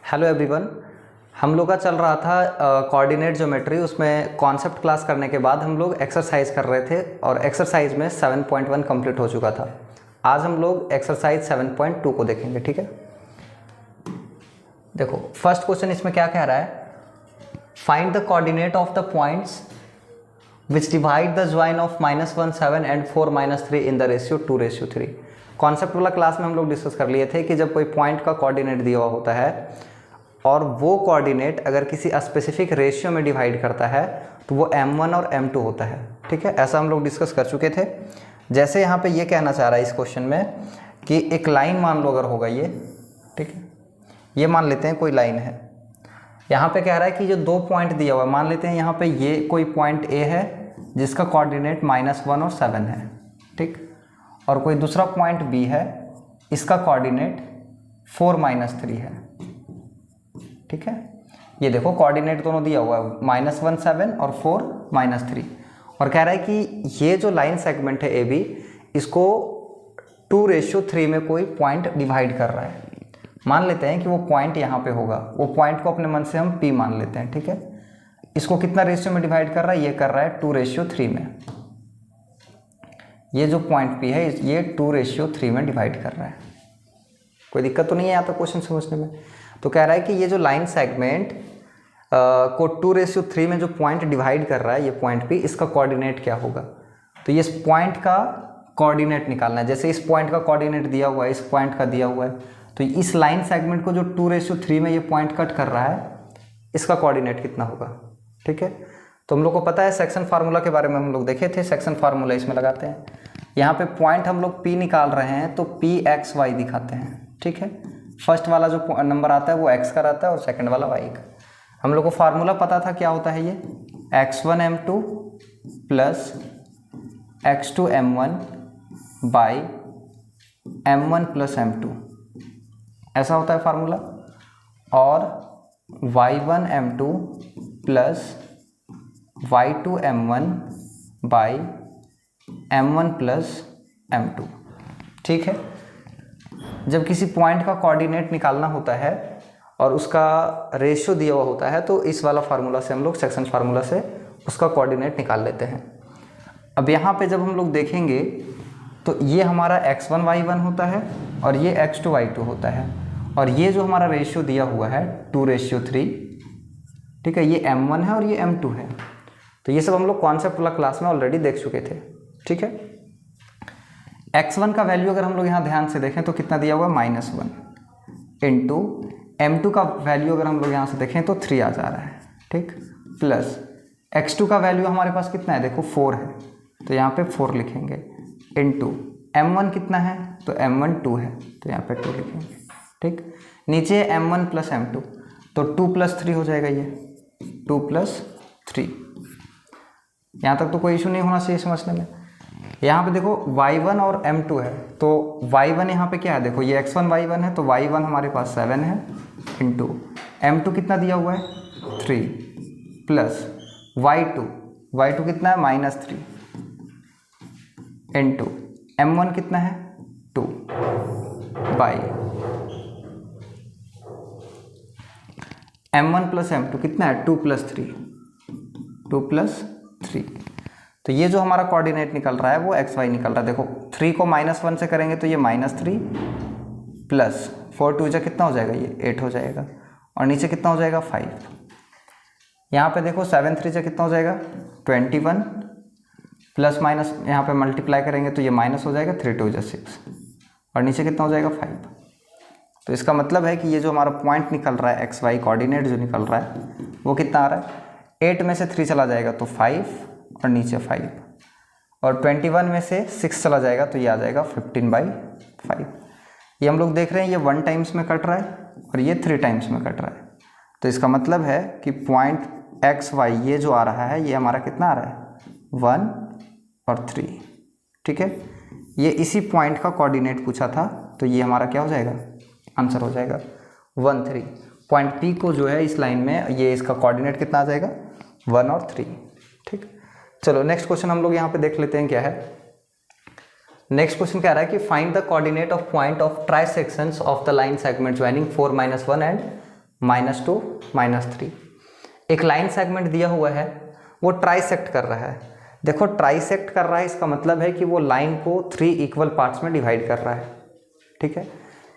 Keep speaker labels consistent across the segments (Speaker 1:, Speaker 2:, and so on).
Speaker 1: Hello everyone. हम लोग का चल रहा था कोऑर्डिनेट ज्योमेट्री। उसमें कॉन्सेप्ट क्लास करने के बाद हम लोग एक्सरसाइज कर रहे थे और एक्सरसाइज में 7.1 कंप्लीट हो चुका था। आज हम लोग एक्सरसाइज 7.2 को देखेंगे। ठीक है, देखो फर्स्ट क्वेश्चन इसमें क्या कह रहा है, find the coordinate of the points which divide the join of -1 7 and 4 -3 in the ratio 2:3। Concept वाला क्लास में हम लोग डिस्कस कर लिए थे कि जब कोई पॉइंट का कोऑर्डिनेट दिया हुआ होता है और वो कोऑर्डिनेट अगर किसी स्पेसिफिक रेशियो में डिवाइड करता है तो वो m1 और m2 होता है। ठीक है, ऐसा हम लोग डिस्कस कर चुके थे। जैसे यहाँ पे ये कहना चाह रहा है इस क्वेश्चन में कि एक लाइन मान लो अगर होगा ये, ठीक है, ये मान लेते हैं कोई लाइन है। यहाँ पे कह रहा है कि जो दो पॉइंट दिया हुआ है, मान लेते हैं यहाँ पे ये कोई पॉइंट A है जिसका कोऑर्डिनेट -1 और 7 है, ठीक, और कोई दूसरा पॉइंट B है, इसका कोऑर्डिनेट 4 -3 है। ठीक है, ये देखो कोऑर्डिनेट दोनों दिया हुआ है, -1 7 और 4 -3, और कह रहा है कि ये जो लाइन सेगमेंट है AB, इसको 2:3 में कोई पॉइंट डिवाइड कर रहा है। मान लेते हैं कि वो पॉइंट यहाँ पे होगा, वो पॉइंट को अपने मन से हम P मान लेते हैं। ठीक है, इसको कितना रेशियो में डिवाइड कर रहा है, ये कर रहा है 2:3 में। ये जो पॉइंट P है ये 2:3 में डिवाइड कर रहा है। कोई दिक्कत तो नहीं है यहाँ तक क्वेश्चन समझने में। तो कह रहा है कि ये जो लाइन सेगमेंट को 2:3 में जो पॉइंट डिवाइड कर रहा है, ये पॉइंट P, इसका कोऑर्डिनेट क्या होगा। तो ये इस पॉइंट का कोऑर्डिनेट निकालना है। जैसे इस पॉइंट का कोऑर्डिनेट दिया हुआ है, इस पॉइंट का दिया हुआ है, तो इस लाइन सेगमेंट को जो 2:3 में ये पॉइंट कट कर रहा है, इसका कोऑर्डिनेट कितना होगा। ठीक है, तो हम लोग को पता है सेक्शन फार्मूला के बारे में हम लोग देखे थे। सेक्शन फार्मूला इसमें लगाते हैं। यहाँ पे पॉइंट हम लोग P निकाल रहे हैं तो PXY दिखाते हैं। ठीक है, फर्स्ट वाला जो नंबर आता है वो x का रहता है और सेकंड वाला y का। हम लोग को फार्मूला पता था क्या होता है, ये x1 m2 plus x2 m1 by m1 plus m2, ऐसा होता है फार्मूला। और y1 m2 plus y2 m1 by m1 plus m2। ठीक है, जब किसी पॉइंट का कोऑर्डिनेट निकालना होता है और उसका रेशियो दिया हुआ होता है तो इस वाला फार्मूला से हम लोग, सेक्शन फार्मूला से उसका कोऑर्डिनेट निकाल लेते हैं। अब यहाँ पे जब हम लोग देखेंगे तो ये हमारा x1 y1 होता है और ये x2 y2 होता है, और ये जो हमारा रेशियो दिया हुआ है 2:3, ठीक है, ये m1 है और ये m2 है। तो ये सब हम लोग कॉन्सेप्ट वाला क्लास में ऑलरेडी देख चुके थे। ठीक है, x1 का वैल्यू अगर हम लोग यहाँ ध्यान से देखें तो कितना दिया हुआ है, -1 इंटू m2 का वैल्यू अगर हम लोग यहाँ से देखें तो 3 आ जा रहा है। ठीक, प्लस x2 का वैल्यू हमारे पास कितना है, देखो 4 है, तो यहाँ पे 4 लिखेंगे, इंटू m1 कितना है, तो m1 2 है, तो यहाँ पे 2 लिखेंगे। ठीक, नीचे m1 प्लस m2, तो 2 + 3 हो जाएगा, ये 2 + 3। यहाँ तक तो कोई इशू नहीं होना चाहिए समझने में। यहाँ पे देखो y1 और m2 है, तो y1 यहाँ पे क्या है, देखो ये x1 y1 है, तो y1 हमारे पास 7 है, इंटू m2 कितना दिया हुआ है 3, प्लस y2 कितना है -3, इंटू m1 कितना है 2 बाई m1 प्लस m2 कितना है 2 + 3। तो ये जो हमारा कोऑर्डिनेट निकल रहा है वो xy निकल रहा है। देखो 3 को -1 से करेंगे तो ये -3 प्लस 4 2 जा कितना हो जाएगा, ये 8 हो जाएगा, और नीचे कितना हो जाएगा 5। यहाँ पे देखो 7 3 जा कितना हो जाएगा 21, प्लस माइनस यहाँ पे मल्टीप्लाई करेंगे तो ये माइनस हो जाएगा, 3 2 जा 6, और नीचे कितना हो जाएगा 5। तो इसका मतलब है कि ये जो हमारा पॉइंट निकल रहा है xy कोऑर्डिनेट जो निकल रहा है वो कितना आ रहा है, 8 में से 3 चला जाएगा तो 5 और नीचे 5, और 21 में से 6 चला जाएगा तो ये आ जाएगा 15/5। ये हम लोग देख रहे हैं ये 1 टाइम्स में कट रहा है और ये 3 टाइम्स में कट रहा है। तो इसका मतलब है कि पॉइंट XY ये जो आ रहा है ये हमारा कितना आ रहा है 1 और 3। ठीक है, ये इसी पॉइंट का कोऑर्डिनेट पूछा था, तो ये हमारा क्या हो जाएगा, आंसर हो जाएगा 1 3। पॉइंट P को जो है इस लाइन में ये इसका कोऑर्डिनेट कितना आ जाएगा 1 और 3। ठीक, चलो नेक्स्ट क्वेश्चन हम लोग यहाँ पे देख लेते हैं क्या है। नेक्स्ट क्वेश्चन कह रहा है कि find the coordinate of point of try sections of the line segment joining 4 - 1 and -2 -3। एक लाइन सेगमेंट दिया हुआ है, वो ट्राइसेक्ट कर रहा है। देखो ट्राइसेक्ट कर रहा है, इसका मतलब है कि वो लाइन को 3 इक्वल पार्ट्स में डिवाइड कर रहा है। ठीक है,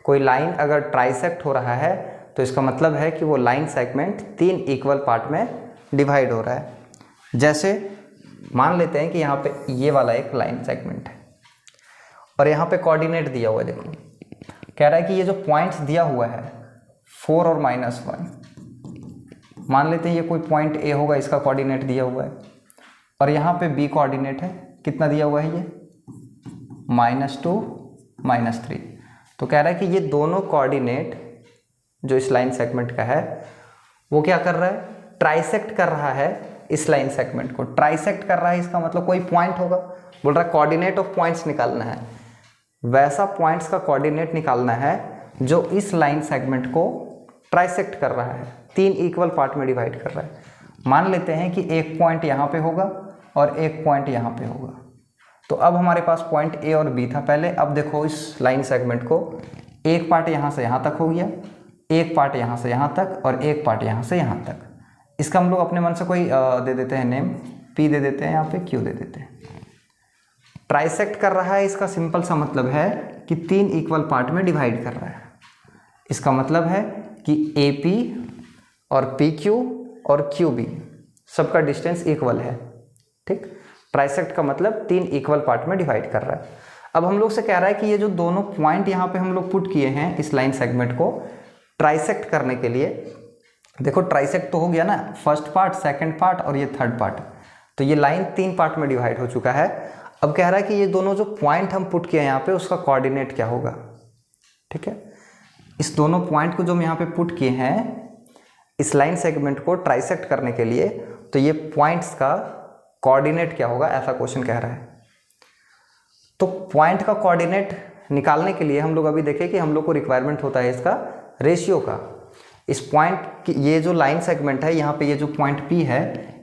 Speaker 1: कोई लाइन अगर ट्राइसेक्ट हो रहा है तो इसका मतलब है कि वो लाइन सेगमेंट 3 इक्वल पार्ट में डिवाइड हो रहा है। जैसे मान लेते हैं कि यहाँ पे ये वाला एक लाइन सेगमेंट है और यहाँ पे कोऑर्डिनेट दिया हुआ है। देखो कह रहा है कि ये जो पॉइंट्स दिया हुआ है 4 और -1, मान लेते हैं ये कोई पॉइंट ए होगा, इसका कोऑर्डिनेट दिया हुआ है, और यहाँ पे बी कोऑर्डिनेट है, कितना दिया हुआ है ये -2 -3। तो कह रहा है कि ये दोनों कोऑर्डिनेट जो इस लाइन सेगमेंट का है वो क्या कर रहा है, ट्राइसेक्ट कर रहा है इस लाइन सेगमेंट को। ट्राइसेक्ट कर रहा है इसका मतलब कोई पॉइंट होगा, बोल रहा है कोऑर्डिनेट ऑफ पॉइंट्स निकालना है, वैसा पॉइंट्स का कोऑर्डिनेट निकालना है जो इस लाइन सेगमेंट को ट्राइसेक्ट कर रहा है, 3 इक्वल पार्ट में डिवाइड कर रहा है। मान लेते हैं कि एक पॉइंट यहाँ पे होगा और एक पॉइंट यहाँ पे होगा। तो अब हमारे पास पॉइंट ए और बी था पहले। अब देखो इस लाइन सेगमेंट को एक पार्ट यहाँ से यहाँ तक हो गया, एक पार्ट यहाँ से यहाँ तक और एक पार्ट यहाँ से यहाँ तक। इसका हम लोग अपने मन से कोई दे देते हैं नेम, पी दे देते हैं, यहाँ पे क्यू दे देते हैं। ट्राइसेक्ट कर रहा है, इसका सिंपल सा मतलब है कि 3 इक्वल पार्ट में डिवाइड कर रहा है। इसका मतलब है कि ए पी और पी क्यू और क्यू बी सबका डिस्टेंस इक्वल है। ठीक, ट्राइसेक्ट का मतलब 3 इक्वल पार्ट में डिवाइड कर रहा है। अब हम लोग से कह रहा है कि ये जो दोनों पॉइंट यहाँ पे हम लोग पुट किए हैं इस लाइन सेगमेंट को ट्राइसेक्ट करने के लिए, देखो ट्राइसेक्ट तो हो गया ना, फर्स्ट पार्ट, सेकंड पार्ट और ये थर्ड पार्ट। तो ये लाइन 3 पार्ट में डिवाइड हो चुका है। अब कह रहा है कि ये दोनों जो पॉइंट हम पुट किए हैं यहाँ पे उसका कोऑर्डिनेट क्या होगा। ठीक है, इस दोनों पॉइंट को जो हम यहाँ पे पुट किए हैं इस लाइन सेगमेंट को ट्राइसेक्ट करने के लिए, तो ये पॉइंट्स का कोऑर्डिनेट क्या होगा, ऐसा क्वेश्चन कह रहा है। तो पॉइंट का कोऑर्डिनेट निकालने के लिए हम लोग अभी देखें कि हम लोग को रिक्वायरमेंट होता है इसका रेशियो का। इस पॉइंट की ये जो लाइन सेगमेंट है यहाँ पे ये जो पॉइंट P है,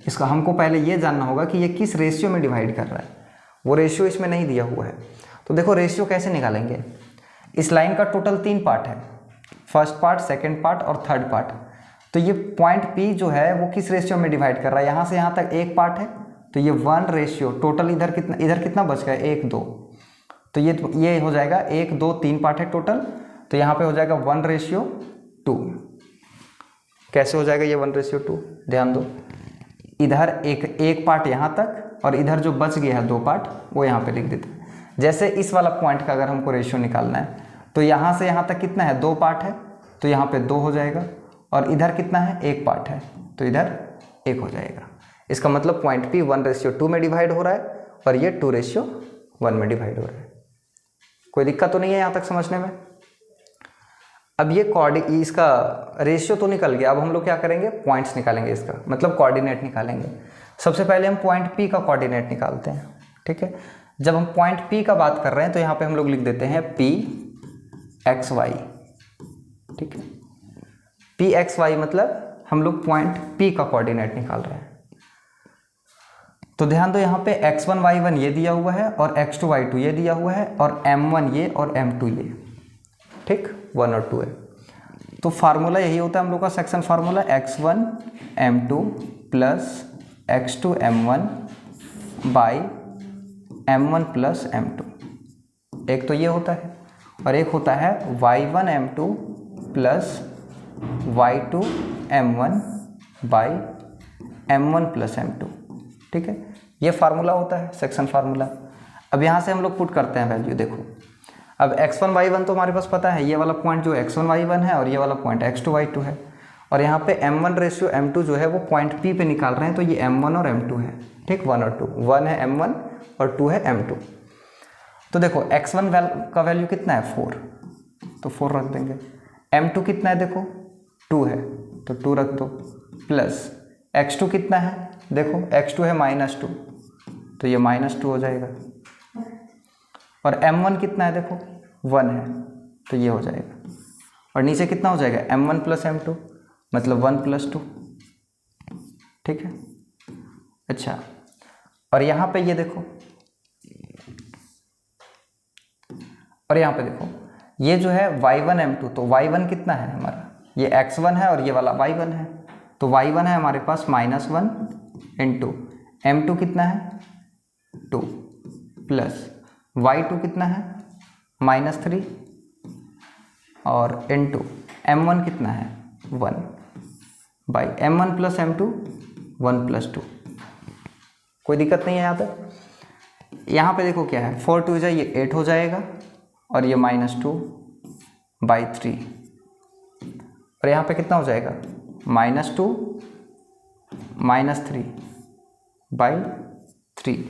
Speaker 1: इसका हमको पहले ये जानना होगा कि ये किस रेशियो में डिवाइड कर रहा है। वो रेशियो इसमें नहीं दिया हुआ है। तो देखो रेशियो कैसे निकालेंगे। इस लाइन का टोटल 3 पार्ट है, फर्स्ट पार्ट, सेकेंड पार्ट और थर्ड पार्ट। तो ये पॉइंट P जो है वो किस रेशियो में डिवाइड कर रहा है, यहाँ से यहाँ तक एक पार्ट है तो ये 1 रेशियो, टोटल इधर कितना बच गया 1 2, तो ये हो जाएगा 1 2 3 पार्ट है टोटल, तो यहाँ पे हो जाएगा 1:2। कैसे हो जाएगा ये 1:2, ध्यान दो, इधर एक पार्ट यहाँ तक और इधर जो बच गया है 2 पार्ट वो यहाँ पे लिख देते हैं। जैसे इस वाला पॉइंट का अगर हमको रेशियो निकालना है तो यहाँ से यहाँ तक कितना है, 2 पार्ट है तो यहाँ पे 2 हो जाएगा, और इधर कितना है, 1 पार्ट है तो इधर 1 हो जाएगा। इसका मतलब पॉइंट P 1:2 में डिवाइड हो रहा है और ये 2:1 में डिवाइड हो रहा है। कोई दिक्कत तो नहीं है यहाँ तक समझने में। अब ये इसका रेशियो तो निकल गया, अब हम लोग क्या करेंगे, पॉइंट्स निकालेंगे, इसका मतलब कोऑर्डिनेट निकालेंगे। सबसे पहले हम पॉइंट P का कोऑर्डिनेट निकालते हैं। ठीक है, जब हम पॉइंट P का बात कर रहे हैं तो यहाँ पे हम लोग लिख देते हैं P x y। ठीक है, P x y मतलब हम लोग पॉइंट P का कोऑर्डिनेट निकाल रहे हैं। तो ध्यान दो, यहाँ पे x1 y1 ये दिया हुआ है और x2 y2 ये दिया हुआ है और m1 ये और m2 ये। ठीक, 1 और 2 है। तो फार्मूला यही होता है हम लोग का section formula, x1 m2 plus x2 m1 by m1 plus m2। एक तो ये होता है और एक होता है y1 m2 plus y2 m1 by m1 plus m2। ठीक है, ये फार्मूला होता है सेक्शन फार्मूला। अब यहाँ से हम लोग पुट करते हैं वैल्यू। देखो अब x1 y1 तो हमारे पास पता है, ये वाला पॉइंट जो x1 y1 है और ये वाला पॉइंट x2 y2 है, और यहाँ पे m1 m2 जो है वो पॉइंट P पे निकाल रहे हैं, तो ये m1 और m2 है। ठीक, 1 और 2, 1 है m1 और 2 है m2। तो देखो x1 का वैल्यू कितना है, 4, तो 4 रख देंगे। m2 कितना है, देखो 2 है तो 2 रख दो, प्लस x2 कितना है, देखो x2 है -2 तो ये -2 हो जाएगा, और m1 कितना है, देखो 1 है तो ये हो जाएगा, और नीचे कितना हो जाएगा m1 प्लस m2 मतलब 1 प्लस 2। ठीक है, अच्छा, और यहाँ पे ये देखो, और यहाँ पे देखो ये जो है y1 m2, तो y1 कितना है हमारा, ये x1 है और ये वाला y1 है, तो y1 है हमारे पास -1 इंटू m2 कितना है 2 प्लस y2 कितना है -3 और इंटू m1 कितना है 1 by m1 plus m2 1 plus 2। कोई दिक्कत नहीं है यहाँ पे। यहाँ पे देखो क्या है 4 2 ये 8 हो जाएगा और ये -2 बाई 3 और यहाँ पे कितना हो जाएगा -2 -3 बाई 3।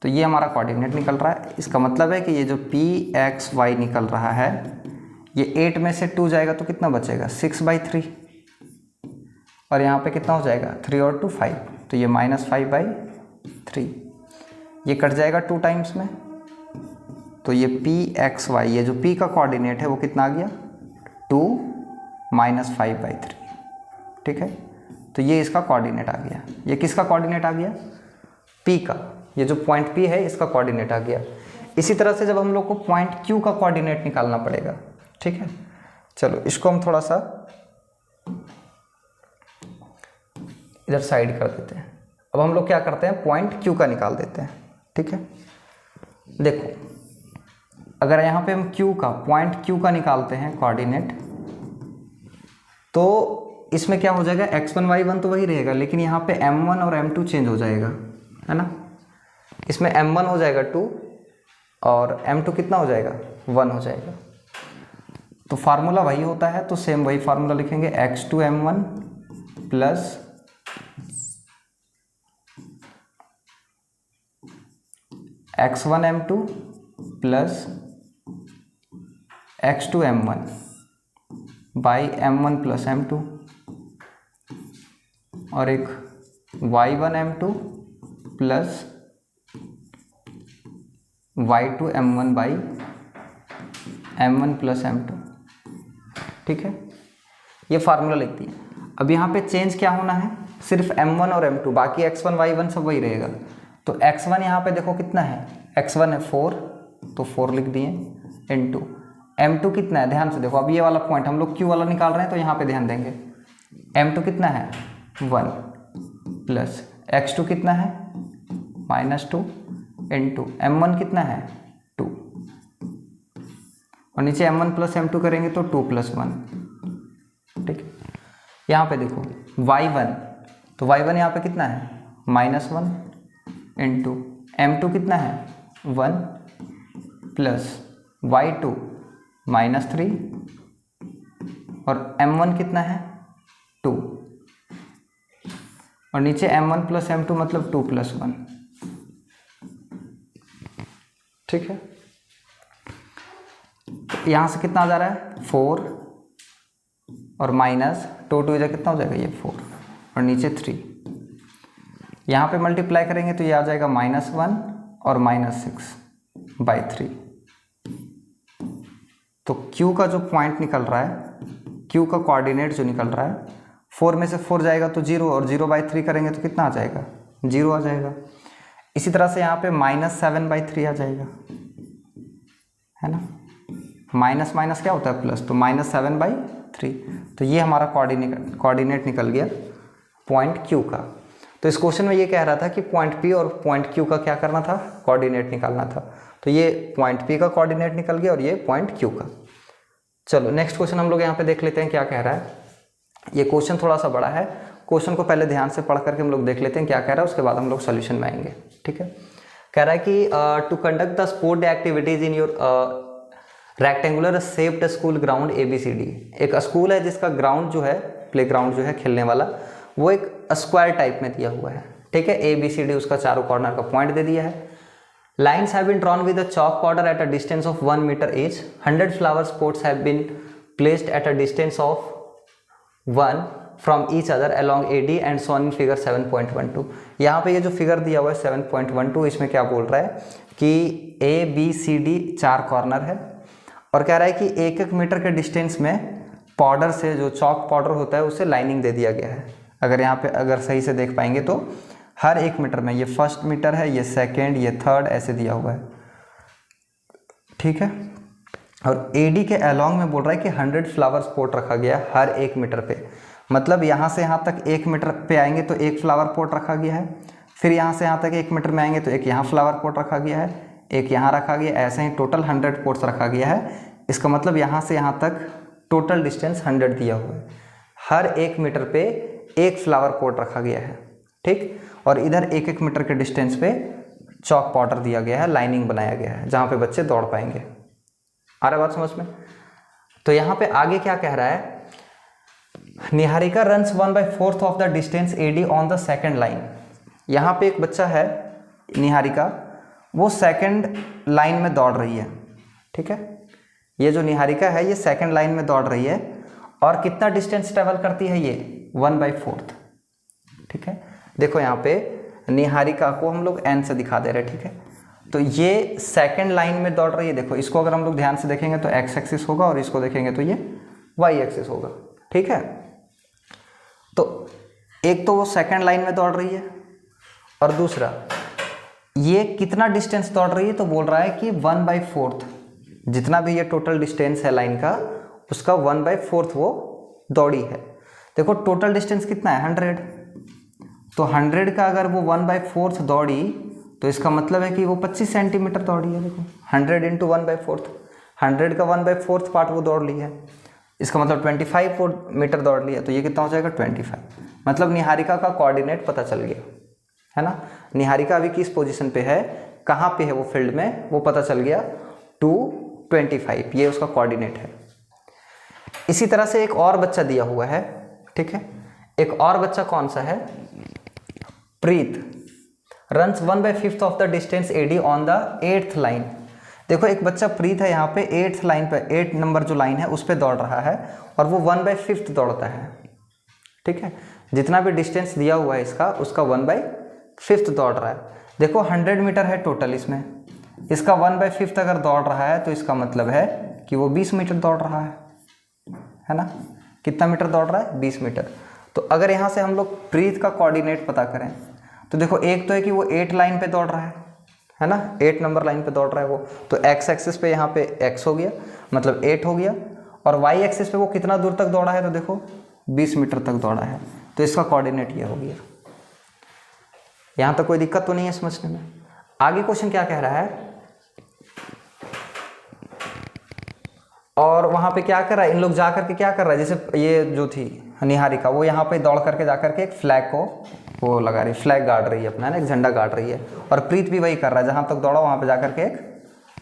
Speaker 1: तो ये हमारा कोऑर्डिनेट निकल रहा है। इसका मतलब है कि ये जो पी एक्स वाई निकल रहा है ये 8 में से 2 जाएगा तो कितना बचेगा 6/3 और यहाँ पे कितना हो जाएगा 3 और 2 5, तो ये -5/3 ये कट जाएगा 2 टाइम्स में, तो ये पी एक्स वाई ये जो पी का कोऑर्डिनेट है वो कितना आ गया 2 -5/3। ठीक है, तो ये इसका कोऑर्डिनेट आ गया। ये किसका कोऑर्डिनेट आ गया पी का, ये जो पॉइंट पी है इसका कोऑर्डिनेट आ गया। इसी तरह से जब हम लोग को पॉइंट क्यू का कोऑर्डिनेट निकालना पड़ेगा। ठीक है, चलो इसको हम थोड़ा सा इधर साइड कर देते हैं। अब हम लोग क्या करते हैं पॉइंट क्यू का निकाल देते हैं। ठीक है, देखो अगर यहाँ पे हम क्यू का पॉइंट क्यू का निकालते हैं कोऑर्डिनेट तो इसमें क्या हो जाएगा x1 y1 तो वही रहेगा, लेकिन यहाँ पे m1 और m2 चेंज हो जाएगा, है ना। इसमें m1 हो जाएगा 2 और m2 कितना हो जाएगा 1 हो जाएगा। तो फार्मूला वही होता है, तो सेम वही फार्मूला लिखेंगे x2 m1 plus x1 m2 plus x2 m1 by m1 plus m2 और एक y1 m2 plus y2 m1 by m1 plus m2। ठीक है, ये फार्मूला लिख दिया। अब यहाँ पे चेंज क्या होना है सिर्फ m1 और m2, बाकी x1 y1 सब वही रहेगा। तो x1 यहाँ पे देखो कितना है x1 है 4 तो 4 लिख दिए इंटू m2 कितना है, ध्यान से देखो अब ये वाला पॉइंट हम लोग q वाला निकाल रहे हैं तो यहाँ पे ध्यान देंगे। m2 कितना है 1 प्लस x2 कितना है -2 इंटू m1 कितना है 2 और नीचे m1 प्लस m2 करेंगे तो 2 + 1। ठीक है, यहाँ पे देखो y1 तो y1 यहाँ पे कितना है -1 इंटू m2 कितना है 1 प्लस y2 -3 और m1 कितना है 2 और नीचे m1 प्लस m2 मतलब 2 + 1। ठीक है, तो यहाँ से कितना आ जा रहा है 4 और माइनस 2 2 इधर कितना हो जाएगा ये 4 और नीचे 3। यहाँ पे मल्टीप्लाई करेंगे तो ये आ जाएगा -1 और -6/3। तो Q का जो पॉइंट निकल रहा है Q का कोऑर्डिनेट जो निकल रहा है 4 में से 4 जाएगा तो 0 और 0/3 करेंगे तो कितना आ जाएगा 0 आ जाएगा। इसी तरह से यहाँ पे -7/3 आ जाएगा, है ना। माइनस माइनस क्या होता है प्लस, तो -7/3। तो ये हमारा कोऑर्डिनेट निकल गया पॉइंट Q का। तो इस क्वेश्चन में ये कह रहा था कि पॉइंट P और पॉइंट Q का क्या करना था कोऑर्डिनेट निकालना था। तो ये पॉइंट P का कोऑर्डिनेट निकल गया और ये पॉइंट Q का। चलो नेक्स्ट क्वेश्चन हम लोग यहाँ पे देख लेते हैं क्या कह रहा है। ये क्वेश्चन थोड़ा सा बड़ा है, क्वेश्चन को पहले ध्यान से पढ़ करके हम लोग देख लेते हैं क्या कह रहा है, उसके बाद हम लोग सोल्यूशन में आएंगे। ठीक है, कह रहा है कि to conduct the sport day activities in your rectangular shaped school ground ABCD। एक स्कूल है जिसका ग्राउंड जो है प्ले ग्राउंड जो है खेलने वाला वो एक स्क्वायर टाइप में दिया हुआ है। ठीक है, ABCD उसका चारों कॉर्नर का पॉइंट दे दिया है। Lines have been drawn with a chalk powder at a distance of 1 metre each. 100 flower spots have been placed at a distance of 1 from each other along AD and shown in figure 7.12। यहाँ पे ये जो figure दिया हुआ है 7.12 इसमें क्या बोल रहा है कि ABCD 4 कॉर्नर है और कह रहा है कि 1-1 मीटर के डिस्टेंस में पाउडर से जो चॉक पाउडर होता है उससे लाइनिंग दे दिया गया है। अगर यहाँ पे अगर सही से देख पाएंगे तो हर 1 मीटर में, ये फर्स्ट मीटर है, ये सेकेंड, ये थर्ड, ऐसे दिया हुआ है। ठीक है, और AD के अलॉन्ग में बोल रहा है कि 100 फ्लावर्स पॉट रखा गया हर 1 मीटर पे। मतलब यहाँ से यहाँ तक 1 मीटर पे आएंगे तो एक फ्लावर पॉट रखा गया है, फिर यहाँ से यहाँ तक 1 मीटर में आएंगे तो एक यहाँ फ्लावर पॉट रखा गया है, एक यहाँ रखा गया, ऐसे ही टोटल 100 पॉट्स रखा गया है। इसका मतलब यहाँ से यहाँ तक टोटल डिस्टेंस 100 दिया हुआ है, हर 1 मीटर पे एक फ्लावर पॉट रखा गया है, ठीक। और इधर 1-1 मीटर के डिस्टेंस पे चॉक पाउडर दिया गया है, लाइनिंग बनाया गया है जहाँ पे बच्चे दौड़ पाएंगे। आ रहा बात समझ में? तो यहाँ पे आगे क्या कह रहा है, Niharika runs 1/4 of the distance AD on the second line. यहाँ पे एक बच्चा है निहारिका, वो सेकेंड लाइन में दौड़ रही है, ठीक है। ये जो निहारिका है ये सेकेंड लाइन में दौड़ रही है और कितना डिस्टेंस ट्रेवल करती है ये 1/4, ठीक है। देखो यहाँ पे निहारिका को हम लोग n से दिखा दे रहे हैं, ठीक है। तो ये सेकेंड लाइन में दौड़ रही है। देखो इसको अगर हम लोग ध्यान से देखेंगे तो x एक्सिस होगा और इसको देखेंगे तो ये y एक्सिस होगा, ठीक है। तो एक तो वो सेकेंड लाइन में दौड़ रही है और दूसरा ये कितना डिस्टेंस दौड़ रही है, तो बोल रहा है कि 1/4, जितना भी ये टोटल डिस्टेंस है लाइन का उसका 1/4 वो दौड़ी है। देखो टोटल डिस्टेंस कितना है 100, तो 100 का अगर वो 1/4 दौड़ी तो इसका मतलब है कि वो 25 सेंटीमीटर दौड़ी है। देखो 100 × 1/4, 100 का 1/4 पार्ट वो दौड़ ली है, इसका मतलब 25 मीटर दौड़ लिया, तो ये कितना हो जाएगा 25। मतलब निहारिका का कोऑर्डिनेट पता चल गया है ना। निहारिका अभी किस पोजीशन पे है, कहाँ पे है वो फील्ड में, वो पता चल गया 225, ये उसका कोऑर्डिनेट है। इसी तरह से एक और बच्चा दिया हुआ है, ठीक है। एक और बच्चा कौन सा है, Preet, runs 1/5 of the distance AD on the 8th line. देखो एक बच्चा प्रीत है यहाँ पे 8th लाइन पे, 8 नंबर जो लाइन है उस पर दौड़ रहा है और वो 1/5 दौड़ता है, ठीक है। जितना भी डिस्टेंस दिया हुआ है इसका उसका 1/5 दौड़ रहा है। देखो 100 मीटर है टोटल, इसमें इसका 1/5 अगर दौड़ रहा है तो इसका मतलब है कि वो 20 मीटर दौड़ रहा है ना। कितना मीटर दौड़ रहा है 20 मीटर। तो अगर यहाँ से हम लोग प्रीत का कोऑर्डिनेट पता करें तो देखो एक तो है कि वो 8 लाइन पे दौड़ रहा है ना, 8 नंबर लाइन पे दौड़ रहा है वो, तो x एक्सिस पे यहाँ पे x हो गया, मतलब 8 हो गया, और y एक्सिस पे वो कितना दूर तक दौड़ा है, तो देखो 20 मीटर तक दौड़ा है, तो इसका कोऑर्डिनेट ये हो गया। यहाँ तक कोई दिक्कत तो नहीं है समझने में। आगे क्वेश्चन क्या कह रहा है, और वहाँ पे क्या कर रहा है, इन लोग जा करके क्या कर रहा है, जैसे ये जो थी निहारिका वो यहाँ पे दौड़ करके जा करके एक फ्लैग को वो लगा रही, फ्लैग गाड़ रही है अपना ना, एक झंडा गाड़ रही है, और प्रीत भी वही कर रहा है, जहाँ तक दौड़ा वहाँ पे जा करके एक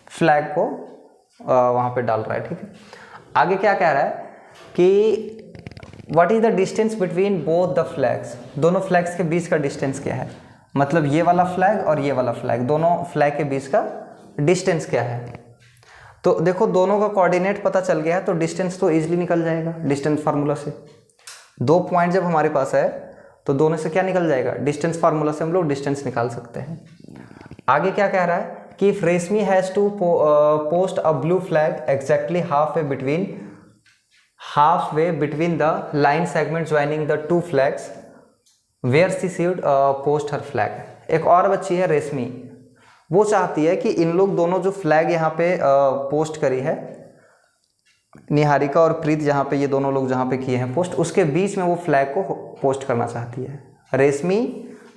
Speaker 1: फ्लैग को वहाँ पे डाल रहा है, ठीक है। आगे क्या कह रहा है कि what is the distance between both the flags, दोनों फ्लैग्स के बीच का डिस्टेंस क्या है, मतलब ये वाला फ्लैग और ये वाला फ्लैग, दोनों फ्लैग के बीच का डिस्टेंस क्या है। तो देखो दोनों का कोऑर्डिनेट पता चल गया है तो डिस्टेंस तो इजीली निकल जाएगा डिस्टेंस फार्मूला से। 2 पॉइंट जब हमारे पास है तो दोनों से क्या निकल जाएगा, डिस्टेंस फार्मूला से हम लोग डिस्टेंस निकाल सकते हैं। आगे क्या कह रहा है कि if Reshmi has to post a blue flag exactly half way between the line segment joining the 2 flags where she should post her flag. एक और बच्ची है रेशमी, वो चाहती है कि इन लोग दोनों जो फ्लैग यहाँ पे पोस्ट करी है, निहारिका और प्रीत जहाँ पे ये दोनों लोग जहाँ पे किए हैं पोस्ट, उसके बीच में वो फ्लैग को पोस्ट करना चाहती है। रेशमी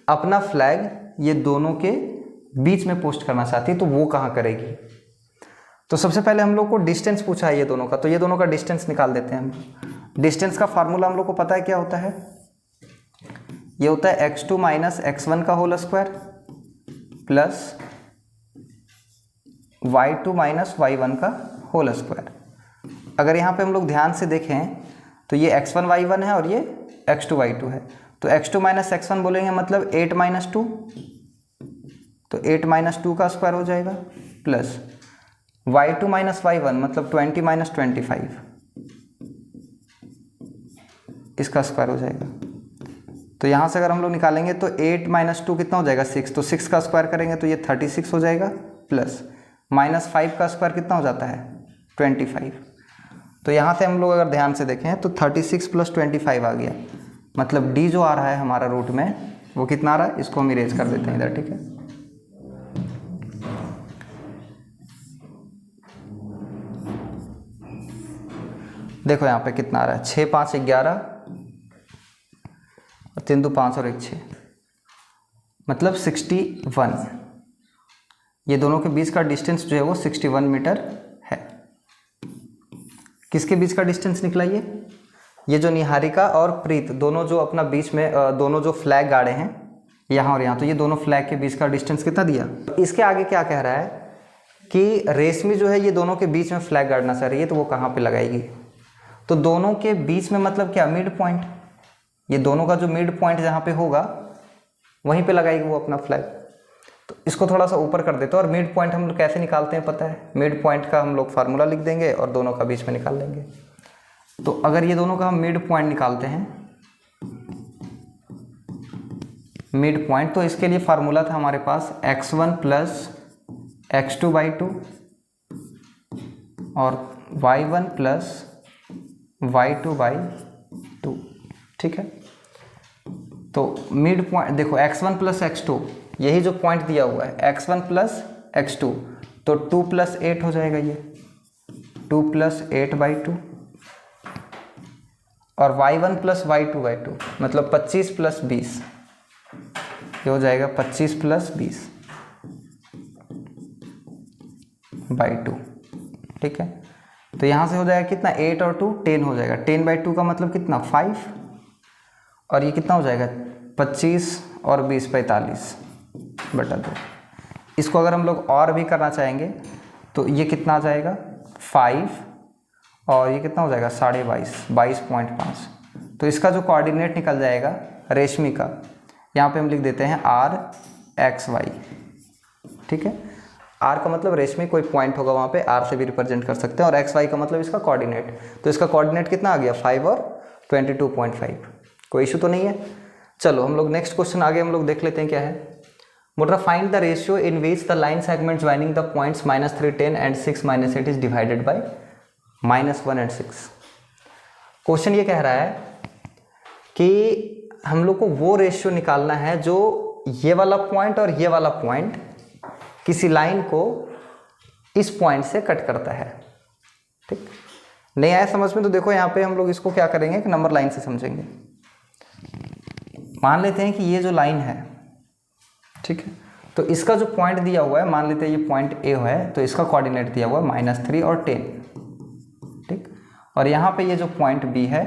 Speaker 1: अपना फ्लैग ये दोनों के बीच में पोस्ट करना चाहती है, तो वो कहाँ करेगी। तो सबसे पहले हम लोग को डिस्टेंस पूछा है ये दोनों का, तो ये दोनों का डिस्टेंस निकाल देते हैं हम। डिस्टेंस का फार्मूला हम लोग को पता है क्या होता है, ये होता है x2 - x1 का whole square plus y2 - y1 का होल स्क्वायर। अगर यहाँ पे हम लोग ध्यान से देखें तो ये x1 y1 है और ये x2 y2 है, तो x2 - x1 बोलेंगे मतलब 8 - 2, तो 8 - 2 का स्क्वायर हो जाएगा प्लस y2 - y1 मतलब 20 - 25, इसका स्क्वायर हो जाएगा। तो यहाँ से अगर हम लोग निकालेंगे तो 8 - 2 कितना हो जाएगा 6, तो 6 का स्क्वायर करेंगे तो ये 36 हो जाएगा प्लस -5 का स्क्वायर कितना हो जाता है 25। तो यहाँ से हम लोग अगर ध्यान से देखें तो 36 + 25 आ गया, मतलब d जो आ रहा है हमारा रूट में वो कितना आ रहा है, इसको हम इरेज कर देते हैं इधर, ठीक है। देखो यहाँ पे कितना आ रहा है, 6 5 11 और 3 2 5 और 1 6, मतलब 61। ये दोनों के बीच का डिस्टेंस जो है वो 61 मीटर है। किसके बीच का डिस्टेंस निकला ये जो निहारिका और प्रीत दोनों जो अपना बीच में दोनों जो फ्लैग गाड़े हैं यहाँ और यहाँ, तो ये दोनों फ्लैग के बीच का डिस्टेंस कितना दिया। इसके आगे क्या कह रहा है कि रेशमी जो है ये दोनों के बीच में फ्लैग गाड़ना चाह रही है, तो वो कहाँ पे लगाएगी। तो दोनों के बीच में मतलब क्या, मिड पॉइंट। ये दोनों का जो मिड पॉइंट जहाँ पे होगा वहीं पे लगाएगी वो अपना फ्लैग। तो इसको थोड़ा सा ऊपर कर देते हैं। और मिड पॉइंट हम लोग कैसे निकालते हैं पता है, मिड पॉइंट का हम लोग फार्मूला लिख देंगे और दोनों का बीच में निकाल लेंगे। तो अगर ये दोनों का हम मिड पॉइंट निकालते हैं, मिड पॉइंट, तो इसके लिए फार्मूला था हमारे पास x1 प्लस x2/2 और y1 प्लस y2/2, ठीक है। तो मिड पॉइंट देखो x1 प्लस x2, यही जो पॉइंट दिया हुआ है x1 प्लस x2, तो 2 + 8 हो जाएगा ये, 2 + 8/2 और y1 प्लस y2/2 मतलब 25 + 20, ये हो जाएगा 25 + 20/2, ठीक है। तो यहाँ से हो जाएगा कितना, 8 और 2 10 हो जाएगा, 10/2 का मतलब कितना 5, और ये कितना हो जाएगा 25 और 20 45/2। इसको अगर हम लोग और भी करना चाहेंगे तो ये कितना आ जाएगा 5 और ये कितना हो जाएगा 22.5 22.5। तो इसका जो कोऑर्डिनेट निकल जाएगा रेशमी का, यहाँ पे हम लिख देते हैं RXY, ठीक है। R का मतलब रेशमी कोई पॉइंट होगा वहाँ पे, R से भी रिप्रेजेंट कर सकते हैं, और XY का मतलब इसका कोऑर्डिनेट। तो इसका कोऑर्डिनेट कितना आ गया 5 और 22.5। कोई इशू तो नहीं है। चलो हम लोग नेक्स्ट क्वेश्चन आगे हम लोग देख लेते हैं क्या है। मोटरा find the ratio in which the line segment joining the points -3 10 and 6 -8 is divided by -1 और 6। क्वेश्चन ये कह रहा है कि हम लोग को वो रेशियो निकालना है जो ये वाला पॉइंट और ये वाला पॉइंट किसी लाइन को इस पॉइंट से कट करता है, ठीक। नहीं आया समझ में तो देखो यहाँ पे हम लोग इसको क्या करेंगे कि नंबर लाइन से समझेंगे। मान लेते हैं कि ये जो लाइन है, ठीक है, तो इसका जो पॉइंट दिया हुआ है, मान लेते हैं ये पॉइंट ए है, तो इसका कोऑर्डिनेट दिया हुआ है -3 और 10, ठीक। और यहाँ पे ये जो पॉइंट बी है,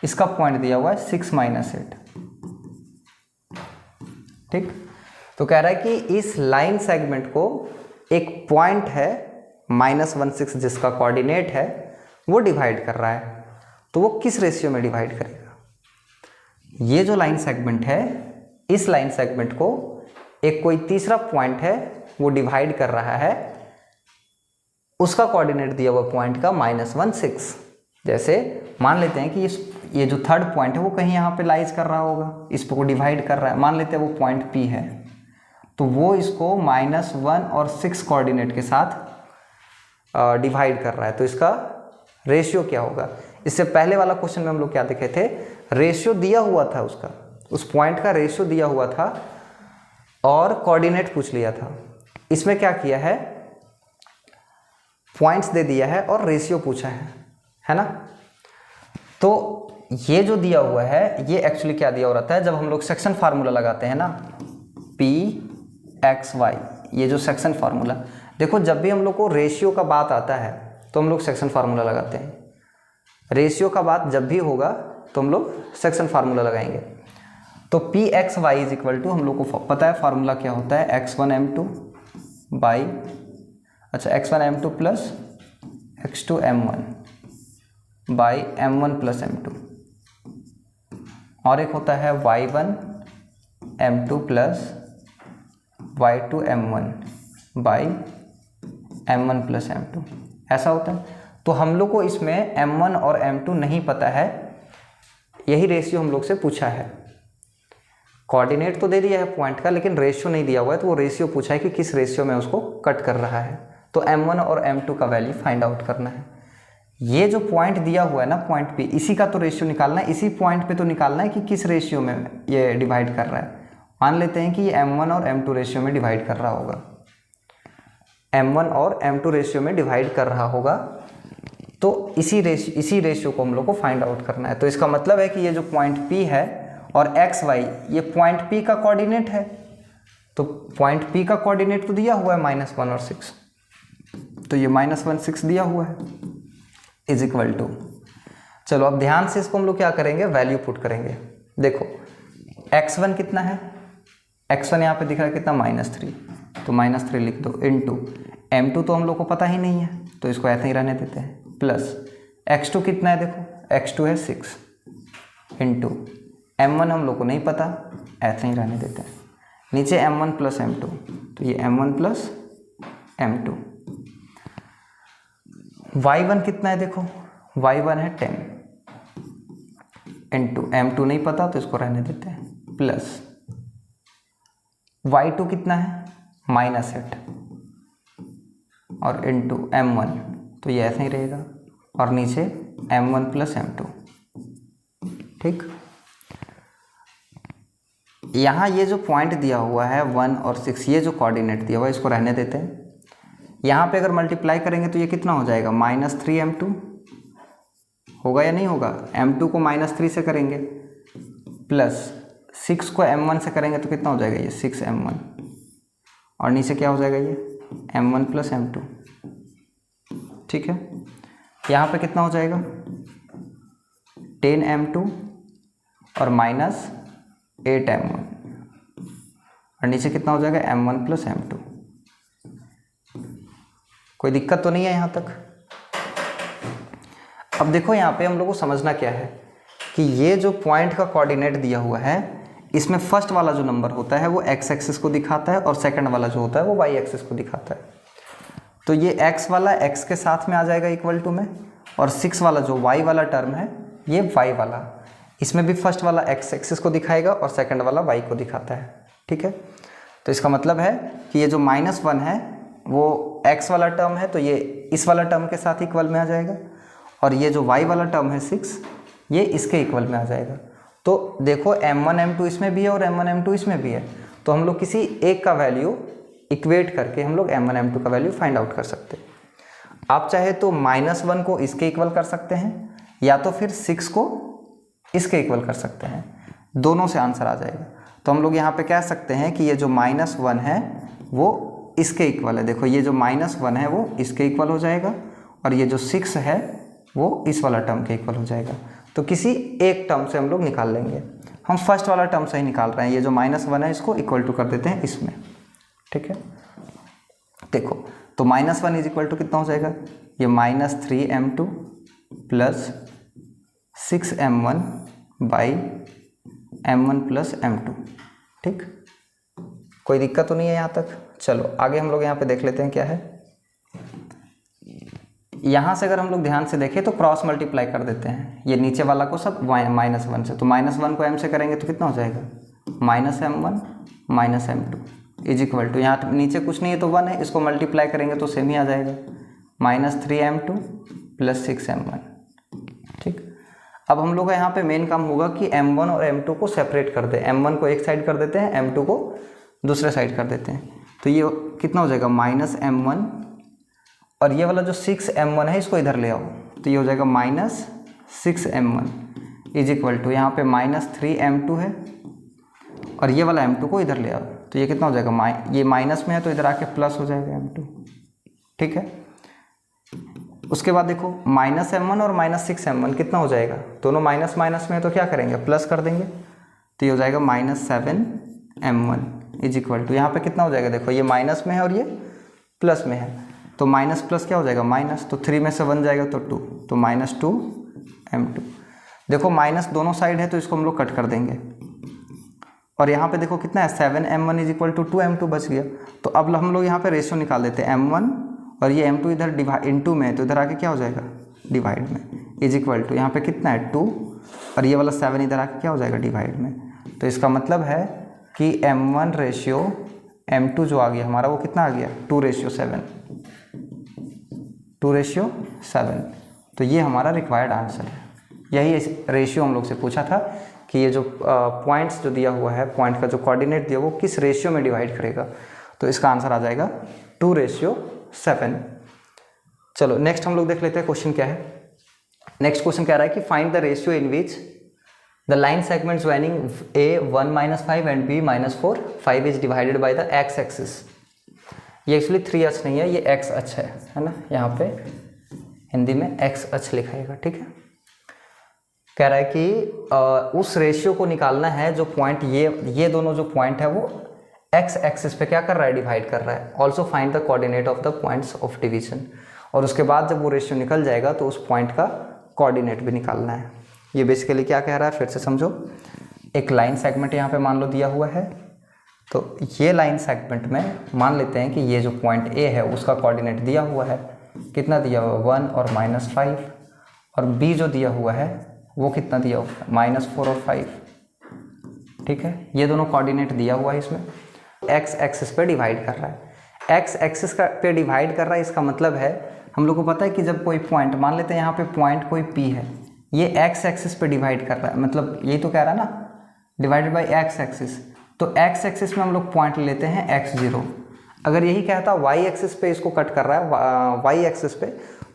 Speaker 1: इसका पॉइंट दिया हुआ है 6 -8, ठीक। तो कह रहा है कि इस लाइन सेगमेंट को एक पॉइंट है -16 जिसका कोऑर्डिनेट है वो डिवाइड कर रहा है, तो वो किस रेशियो में डिवाइड करेगा। ये जो लाइन सेगमेंट है, इस लाइन सेगमेंट को एक कोई तीसरा पॉइंट है वो डिवाइड कर रहा है, उसका कोऑर्डिनेट दिया हुआ पॉइंट का -16। जैसे मान लेते हैं कि ये जो थर्ड पॉइंट है वो कहीं यहाँ पे लाइज कर रहा होगा, इस को डिवाइड कर रहा है, मान लेते हैं वो पॉइंट P है, तो वो इसको -1 और 6 कोऑर्डिनेट के साथ डिवाइड कर रहा है। तो इसका रेशियो क्या होगा। इससे पहले वाला क्वेश्चन में हम लोग क्या देखे थे, रेशियो दिया हुआ था उसका, उस पॉइंट का रेशियो दिया हुआ था और कोऑर्डिनेट पूछ लिया था। इसमें क्या किया है, पॉइंट्स दे दिया है और रेशियो पूछा है ना। तो ये जो दिया हुआ है ये एक्चुअली क्या दिया हो रहता है, जब हम लोग सेक्शन फार्मूला लगाते हैं ना, PXY, ये जो सेक्शन फार्मूला, देखो जब भी हम लोग को रेशियो का बात आता है तो हम लोग सेक्शन फार्मूला लगाते हैं। रेशियो का बात जब भी होगा तो हम लोग सेक्शन फार्मूला लगाएंगे। तो PXY इज इक्वल टू, हम लोग को पता है फार्मूला क्या होता है, x1m2 by x1m2 plus x2m1 by m1 plus m2, और एक होता है y1m2 plus y2m1 by m1 plus m2, ऐसा होता है। तो हम लोग को इसमें m1 और m2 नहीं पता है, यही रेशियो हम लोग से पूछा है। कोऑर्डिनेट तो दे दिया है पॉइंट का, लेकिन रेशियो नहीं दिया हुआ है, तो वो रेशियो पूछा है कि किस रेशियो में उसको कट कर रहा है। तो m1 और m2 का वैल्यू फाइंड आउट करना है। ये जो पॉइंट दिया हुआ है ना, पॉइंट पे, इसी का तो रेशियो निकालना है, इसी पॉइंट पे तो निकालना है कि किस रेशियो में ये डिवाइड कर रहा है। मान लेते हैं कि ये m1 और m2 रेशियो में डिवाइड कर रहा होगा, m1 और m2 रेशियो में डिवाइड कर रहा होगा, तो इसी रेशियो को हम लोग को फाइंड आउट करना है। तो इसका मतलब है कि ये जो पॉइंट P है और एक्स वाई ये पॉइंट P का कोऑर्डिनेट है। तो पॉइंट P का कोऑर्डिनेट तो दिया हुआ है -1 और 6, तो ये -1 6 दिया हुआ है इज इक्वल टू, चलो अब ध्यान से इसको हम लोग क्या करेंगे, वैल्यू पुट करेंगे। देखो x1 कितना है, x1 यहाँ पे दिख रहा है कितना -3, तो -3 लिख दो इनटू m2 तो हम लोग को पता ही नहीं है तो इसको ऐसे ही रहने देते हैं, प्लस x2 कितना है, देखो x2 है 6 इनटू m1 हम लोग को नहीं पता, ऐसे ही रहने देते हैं, नीचे m1 प्लस m2, तो ये m1 प्लस m2। y1 कितना है, देखो y1 है 10 इनटू m2 नहीं पता तो इसको रहने देते हैं, प्लस y2 कितना है -8 और इनटू m1, तो ये ऐसे ही रहेगा, और नीचे m1 प्लस m2। ठीक, यहाँ ये जो पॉइंट दिया हुआ है 1 और 6, ये जो कोऑर्डिनेट दिया हुआ है इसको रहने देते हैं। यहाँ पे अगर मल्टीप्लाई करेंगे तो ये कितना हो जाएगा, -3m2 होगा या नहीं होगा, m2 को -3 से करेंगे प्लस 6 को m1 से करेंगे तो कितना हो जाएगा, ये 6m1, और नीचे क्या हो जाएगा, ये m1 प्लस m2। ठीक है, यहाँ पे कितना हो जाएगा 10m2 और -8m1, और नीचे कितना हो जाएगा m1 प्लस m2। कोई दिक्कत तो नहीं है यहाँ तक। अब देखो यहाँ पे हम लोग को समझना क्या है कि ये जो पॉइंट का कोऑर्डिनेट दिया हुआ है इसमें फर्स्ट वाला जो नंबर होता है वो x एक्सिस को दिखाता है और सेकंड वाला जो होता है वो y एक्सिस को दिखाता है। तो ये x वाला x के साथ में आ जाएगा इक्वल टू में, और 6 वाला जो y वाला टर्म है ये y वाला, इसमें भी फर्स्ट वाला x एक्सिस को दिखाएगा और सेकंड वाला y को दिखाता है। ठीक है, तो इसका मतलब है कि ये जो -1 है वो x वाला टर्म है तो ये इस वाला टर्म के साथ इक्वल में आ जाएगा, और ये जो y वाला टर्म है 6 ये इसके इक्वल में आ जाएगा। तो देखो m1 m2 इसमें भी है और m1 m2 इसमें भी है, तो हम लोग किसी एक का वैल्यू इक्वेट करके हम लोग m1 m2 का वैल्यू फाइंड आउट कर सकते हैं। आप चाहे तो -1 को इसके इक्वल कर सकते हैं या तो फिर 6 को इसके इक्वल कर सकते हैं, दोनों से आंसर आ जाएगा। तो हम लोग यहाँ पे कह सकते हैं कि ये जो -1 है वो इसके इक्वल है, देखो ये जो -1 है वो इसके इक्वल हो जाएगा, और ये जो 6 है वो इस वाला टर्म के इक्वल हो जाएगा। तो किसी एक टर्म से हम लोग निकाल लेंगे, हम फर्स्ट वाला टर्म से ही निकाल रहे हैं, ये जो -1 है इसको इक्वल टू कर देते हैं इसमें। ठीक है, देखो तो -1 इज इक्वल टू कितना हो जाएगा, ये -3m2 plus 6m1 by m1 plus m2। ठीक, कोई दिक्कत तो नहीं है यहाँ तक। चलो आगे हम लोग यहाँ पे देख लेते हैं क्या है। यहाँ से अगर हम लोग ध्यान से देखें तो क्रॉस मल्टीप्लाई कर देते हैं, ये नीचे वाला को सब -1 से, तो -1 को m से करेंगे तो कितना हो जाएगा, -m1 -m2 is equal to, यहाँ नीचे कुछ नहीं है तो 1 है, इसको मल्टीप्लाई करेंगे तो सेम ही आ जाएगा, -3m2 प्लस 6m1। ठीक, अब हम लोग का यहाँ पे मेन काम होगा कि m1 और m2 को सेपरेट कर दें, m1 को एक साइड कर देते हैं, m2 को दूसरे साइड कर देते हैं, तो ये कितना हो जाएगा -m1, और ये वाला जो 6m1 है इसको इधर ले आओ, तो ये हो जाएगा -6m1 इज इक्वल टू, यहाँ पे -3m2 है और ये वाला m2 को इधर ले आओ, तो ये कितना हो जाएगा, ये माइनस में है तो इधर आके प्लस हो जाएगा m2। ठीक है, उसके बाद देखो -m1 और -6m1 कितना हो जाएगा, दोनों माइनस माइनस में है तो क्या करेंगे, प्लस कर देंगे, तो ये हो जाएगा -7m1 इज इक्वल टू, यहाँ पे कितना हो जाएगा, देखो ये माइनस में है और ये प्लस में है, तो माइनस प्लस क्या हो जाएगा माइनस, तो 3 में से 1 जाएगा तो 2, तो -2m2। देखो माइनस दोनों साइड है तो इसको हम लोग कट कर देंगे, और यहाँ पे देखो कितना है 7m1 is equal to 2m2 बच गया। तो अब हम लोग यहाँ पे रेशियो निकाल देते हैं, m1 और ये m2 इधर डिवाइड इनटू में है तो इधर आके क्या हो जाएगा डिवाइड में, इज इक्वल टू यहाँ पे कितना है 2 और ये वाला 7 इधर आके क्या हो जाएगा डिवाइड में। तो इसका मतलब है कि m1 रेशियो m2 जो आ गया हमारा वो कितना आ गया 2:7, 2:7। तो ये हमारा रिक्वायर्ड आंसर है, यही रेशियो हम लोग से पूछा था कि ये जो पॉइंट्स जो दिया हुआ है, पॉइंट का जो कोऑर्डिनेट दिया वो किस रेशियो में डिवाइड करेगा, तो इसका आंसर आ जाएगा 2:7। चलो नेक्स्ट हम लोग देख लेते हैं क्वेश्चन क्या है। नेक्स्ट क्वेश्चन कह रहा है कि find the ratio in which the line segment joining A 1-5 and B -4 5 is divided by the X axis. ये एक्चुअली 3 अक्ष नहीं है, ये एक्स अक्ष है ना, यहाँ पे हिंदी में एक्स अक्ष लिखाएगा, ठीक है। कह रहा है कि उस रेशियो को निकालना है जो पॉइंट ये दोनों जो पॉइंट है वो एक्स एक्सिस पे क्या कर रहा है, डिवाइड कर रहा है। Also find the coordinate of the points of division, और उसके बाद जब वो रेशियो निकल जाएगा तो उस पॉइंट का कोऑर्डिनेट भी निकालना है। ये बेसिकली क्या कह रहा है, फिर से समझो। एक लाइन सेगमेंट यहाँ पे मान लो दिया हुआ है, तो ये लाइन सेगमेंट में मान लेते हैं कि ये जो पॉइंट ए है उसका कोऑर्डिनेट दिया हुआ है, कितना दिया हुआ है 1 और -5, और बी जो दिया हुआ है वो कितना दिया हुआ है -4 और 5, ठीक है। ये दोनों कोऑर्डिनेट दिया हुआ है इसमें। एक्स एक्सिस पे डिवाइड कर रहा है, एक्स एक्सिस का पे डिवाइड कर रहा है, इसका मतलब है हम लोग को पता है कि जब कोई पॉइंट, मान लेते हैं यहाँ पे पॉइंट कोई पी है, ये एक्स एक्सिस पे डिवाइड कर रहा है, मतलब यही तो कह रहा है ना, डिवाइडेड बाय एक्स एक्सिस। तो एक्स एक्सिस में हम लोग पॉइंट लेते हैं x0। अगर यही कहता वाई एक्सिस पे इसको कट कर रहा है, वाई एक्सिस पे,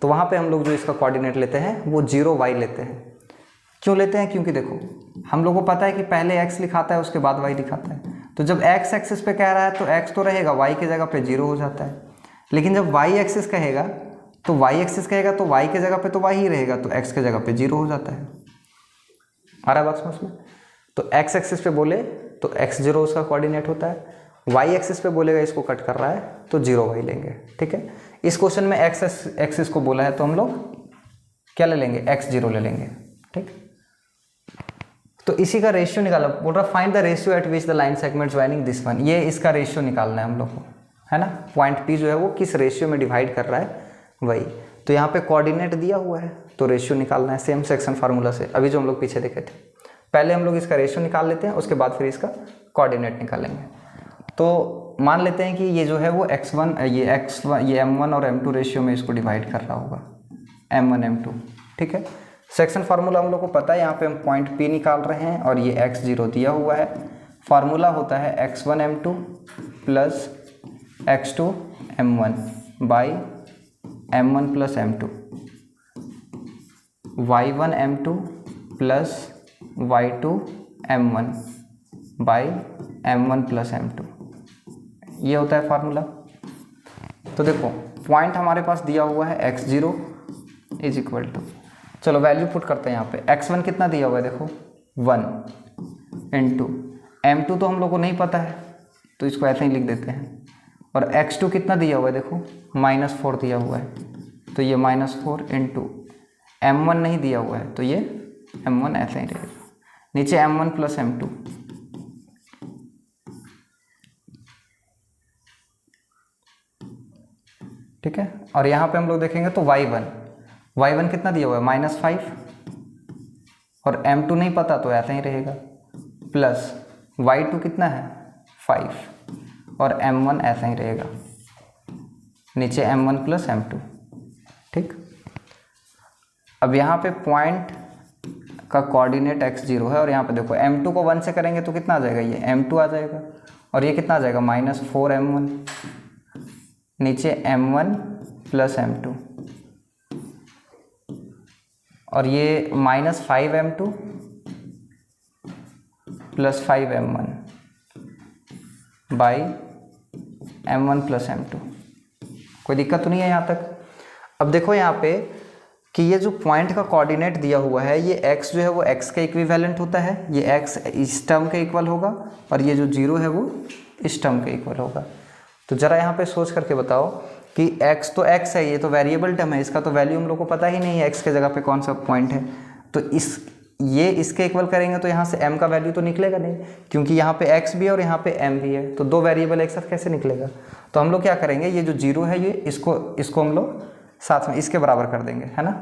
Speaker 1: तो वहाँ पे हम लोग जो इसका कोऑर्डिनेट लेते हैं वो 0y लेते हैं। क्यों लेते हैं, क्योंकि देखो हम लोग को पता है कि पहले x लिखाता है उसके बाद y दिखाता है। तो जब x एक्सिस पे कह रहा है तो x तो रहेगा, y की जगह पे 0 हो जाता है। लेकिन जब y एक्सिस कहेगा तो y एक्सिस कहेगा तो y की जगह पे तो y ही रहेगा, तो x की जगह पे 0 हो जाता है। आ रहा है बात समझ में? तो x एक्सिस पे बोले तो x0 उसका कोऑर्डिनेट होता है, y एक्सिस पे बोलेगा इसको कट कर रहा है तो 0y लेंगे, ठीक है। इस क्वेश्चन में x एक्सिस को बोला है तो हम लोग क्या ले लेंगे, x0 ले लेंगे, ठीक। तो इसी का रेशियो निकाला, बोल रहा find the ratio at which the line segment joining this one. ये इसका रेशियो निकालना है हम लोग को, है ना। पॉइंट P जो है वो किस रेशियो में डिवाइड कर रहा है वही। तो यहाँ पे कोऑर्डिनेट दिया हुआ है तो रेशियो निकालना है, सेम सेक्शन फार्मूला से अभी जो हम लोग पीछे देखे थे। पहले हम लोग इसका रेशियो निकाल लेते हैं, उसके बाद फिर इसका कोऑर्डिनेट निकालेंगे। तो मान लेते हैं कि ये जो है वो x1 ये m1 और m2 रेशियो में इसको डिवाइड कर रहा होगा, m1 m2, ठीक है। सेक्शन फार्मूला हम लोग को पता है, यहाँ पे हम पॉइंट P निकाल रहे हैं और ये x0 दिया हुआ है। फार्मूला होता है x1 m2 plus x2 m1 by m1 plus m2, y1 m2 plus y2 m1 by m1 plus m2, ये होता है फार्मूला। तो देखो पॉइंट हमारे पास दिया हुआ है x0 इज इक्वल टू, चलो वैल्यू पुट करते हैं यहाँ पे। x1 कितना दिया हुआ है, देखो 1 इंटू m2 तो हम लोग को नहीं पता है तो इसको ऐसे ही लिख देते हैं, और x2 कितना दिया हुआ है, देखो -4 दिया हुआ है तो ये -4 इंटू m1 नहीं दिया हुआ है तो ये m1 ऐसे ही रहेगा, नीचे m1 प्लस m2, ठीक है। और यहाँ पे हम लोग देखेंगे तो y1 कितना दिया हुआ है -5, और m2 नहीं पता तो ऐसा ही रहेगा, प्लस y2 कितना है 5, और m1 ऐसा ही रहेगा, नीचे m1 प्लस m2, ठीक। अब यहाँ पे पॉइंट का कोऑर्डिनेट x0 है, और यहाँ पे देखो m2 को 1 से करेंगे तो कितना आ जाएगा, ये m2 आ जाएगा, और ये कितना आ जाएगा -4 m1, नीचे m1 प्लस m2, और ये -5 m2 plus 5 m1 by m1 plus m2। कोई दिक्कत तो नहीं है यहाँ तक? अब देखो यहाँ पे कि ये जो पॉइंट का कोऑर्डिनेट दिया हुआ है, ये x जो है वो x का इक्विवेलेंट होता है, ये x इस टर्म के इक्वल होगा, और ये जो 0 है वो इस टर्म के इक्वल होगा। तो ज़रा यहाँ पे सोच करके बताओ कि x तो x है, ये तो वेरिएबल टर्म है, इसका तो वैल्यू हम लोग को पता ही नहीं है x के जगह पे कौन सा पॉइंट है। तो ये इसके इक्वल करेंगे तो यहाँ से m का वैल्यू तो निकलेगा नहीं, क्योंकि यहाँ पे x भी है और यहाँ पे m भी है, तो दो वेरिएबल एक साथ कैसे निकलेगा। तो हम लोग क्या करेंगे, ये जो 0 है ये इसको हम लोग साथ में इसके बराबर कर देंगे, है ना।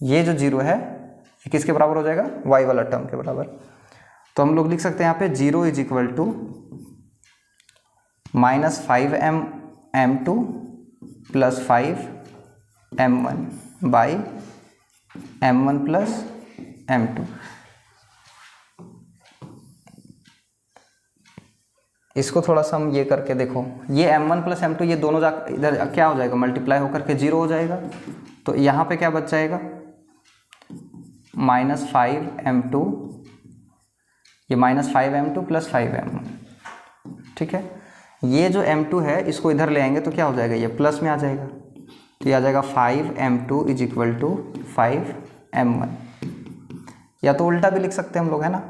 Speaker 1: ये जो 0 है ये किसके बराबर हो जाएगा, y वाला टर्म के बराबर। तो हम लोग लिख सकते हैं यहाँ पे 0 is equal to -5 m2 plus 5 m1 by m1 plus m2। इसको थोड़ा सा हम ये करके देखो, ये m1 प्लस m2 ये दोनों जा इधर क्या हो जाएगा, मल्टीप्लाई होकर के 0 हो जाएगा। तो यहाँ पे क्या बच जाएगा, -5m2, ये -5m2 प्लस 5m1, ठीक है। ये जो m2 है इसको इधर ले आएंगे तो क्या हो जाएगा, ये प्लस में आ जाएगा, तो ये आ जाएगा 5m2 is equal to 5m1, या तो उल्टा भी लिख सकते हैं हम लोग, है ना,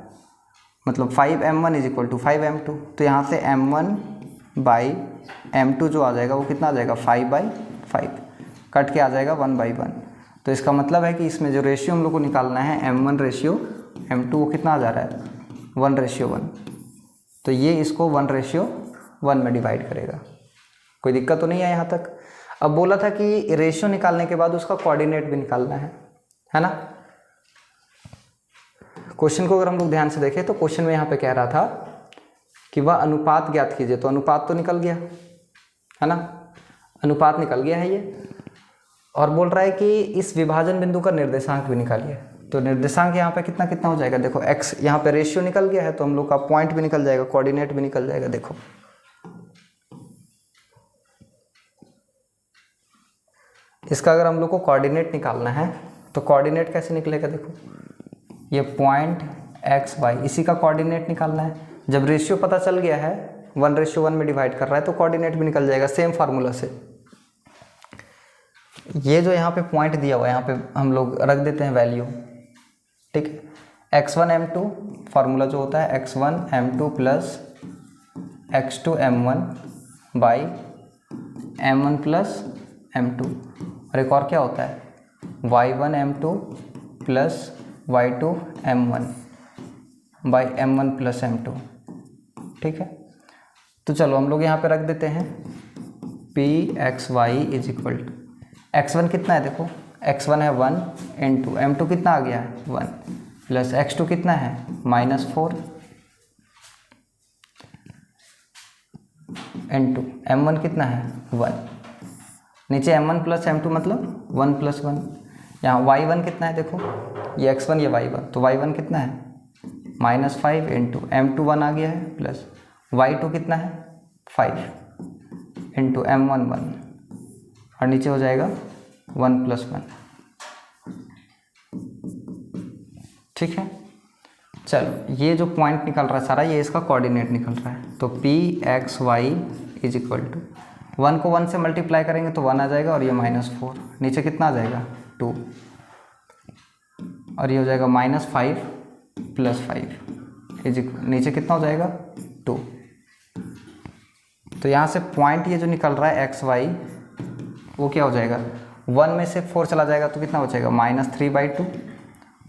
Speaker 1: मतलब 5m1 is equal to 5m2। तो यहाँ से m1 बाई m2 जो आ जाएगा वो कितना आ जाएगा, 5/5, कट के आ जाएगा 1/1। तो इसका मतलब है कि इसमें जो रेशियो हम लोग को निकालना है m1 रेशियो m2 वो कितना आ जा रहा है, 1:1। तो ये इसको 1:1 में डिवाइड करेगा। कोई दिक्कत तो नहीं है यहाँ तक। अब बोला था कि रेशियो निकालने के बाद उसका कोऑर्डिनेट भी निकालना है ना। क्वेश्चन को अगर हम लोग ध्यान से देखें तो क्वेश्चन में यहाँ पे कह रहा था कि वह अनुपात ज्ञात कीजिए, तो अनुपात तो निकल गया है ना, अनुपात निकल गया है ये। और बोल रहा है कि इस विभाजन बिंदु का निर्देशांक भी निकालिए। तो निर्देशांक यहाँ पे कितना कितना हो जाएगा, देखो x यहाँ पे रेशियो निकल गया है तो हम लोग का पॉइंट भी निकल जाएगा, कोऑर्डिनेट भी निकल जाएगा। देखो इसका अगर हम लोग को कोऑर्डिनेट निकालना है तो कोऑर्डिनेट कैसे निकलेगा, देखो ये पॉइंट x y इसी का कोऑर्डिनेट निकालना है। जब रेशियो पता चल गया है 1:1 में डिवाइड कर रहा है तो कोऑर्डिनेट भी निकल जाएगा सेम फार्मूला से। ये जो यहाँ पे पॉइंट दिया हुआ है यहाँ पे हम लोग रख देते हैं वैल्यू, ठीक है। x1 m2 फार्मूला जो होता है x1 m2 plus x2 m1 by m1 plus m2, और एक और क्या होता है y1 m2 plus y2 m1 by m1 plus m2, ठीक है। तो चलो हम लोग यहाँ पे रख देते हैं p x y is equal to x1 कितना है, देखो x1 है 1 इंटू m2 कितना आ गया है 1 प्लस x2 कितना है -4 इंटू m1 कितना है 1, नीचे m1 प्लस m2 मतलब 1 प्लस 1। यहाँ y1 कितना है, देखो ये x1 ये y1, तो y1 कितना है -5 इंटू m2 1 आ गया है प्लस y2 कितना है 5 इंटू m1 1, और नीचे हो जाएगा 1 प्लस 1, ठीक है। चलो ये जो पॉइंट निकल रहा है सारा ये इसका कोऑर्डिनेट निकल रहा है। तो p x y is equal to 1 को 1 से मल्टीप्लाई करेंगे तो 1 आ जाएगा, और ये -4, नीचे कितना आ जाएगा 2, और ये हो जाएगा -5 प्लस 5 इज इक्वल नीचे कितना हो जाएगा 2। तो यहाँ से पॉइंट ये जो निकल रहा है एक्स वाई वो क्या हो जाएगा, 1 में से 4 चला जाएगा तो कितना हो जाएगा -3/2,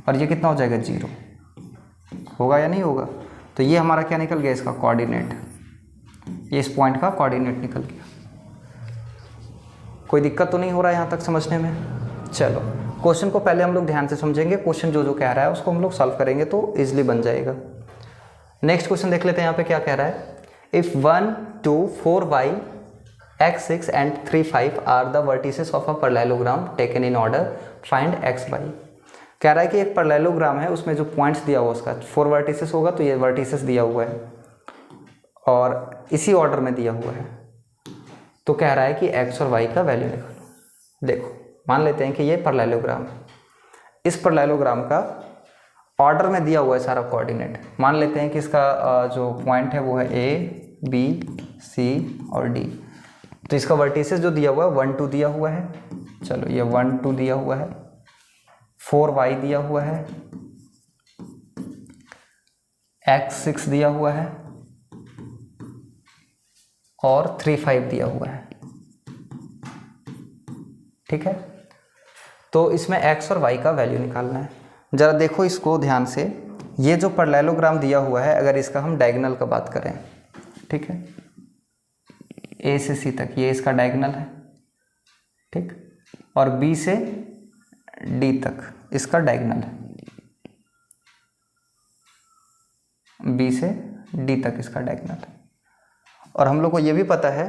Speaker 1: और ये कितना हो जाएगा 0, होगा या नहीं होगा। तो ये हमारा क्या निकल गया, इसका कोऑर्डिनेट, ये इस पॉइंट का कोऑर्डिनेट निकल गया। कोई दिक्कत तो नहीं हो रहा है यहाँ तक समझने में। चलो क्वेश्चन को पहले हम लोग ध्यान से समझेंगे, क्वेश्चन जो जो कह रहा है उसको हम लोग सॉल्व करेंगे तो इजीली बन जाएगा। नेक्स्ट क्वेश्चन देख लेते हैं यहाँ पे क्या कह रहा है। If 1, 2, 4y, x6 and 3, 5 are the vertices of a parallelogram taken in order, find x y। कह रहा है कि एक पैरेललोग्राम है, उसमें जो पॉइंट्स दिया हुआ उसका 4 वर्टिसेस होगा, तो ये वर्टिसेस दिया हुआ है और इसी ऑर्डर में दिया हुआ है। तो कह रहा है कि x और y का वैल्यू निकालो। देखो मान लेते हैं कि ये पैरेललोग्राम है, इस पैरेललोग्राम का ऑर्डर में दिया हुआ है सारा कोऑर्डिनेट। मान लेते हैं कि इसका जो पॉइंट है वो है A, B, C और D। तो इसका वर्टिसेस जो दिया हुआ है 1, 2 दिया हुआ है, चलो ये 1, 2 दिया हुआ है, 4y दिया हुआ है, x6 दिया हुआ है और 3, 5 दिया हुआ है, ठीक है। तो इसमें x और y का वैल्यू निकालना है। ज़रा देखो इसको ध्यान से, ये जो पैरेललोग्राम दिया हुआ है अगर इसका हम डायगोनल का बात करें, ठीक है, A से C तक ये इसका डायगोनल है, ठीक, और B से D तक इसका डायगोनल है, B से D तक इसका डायगोनल है। और हम लोग को ये भी पता है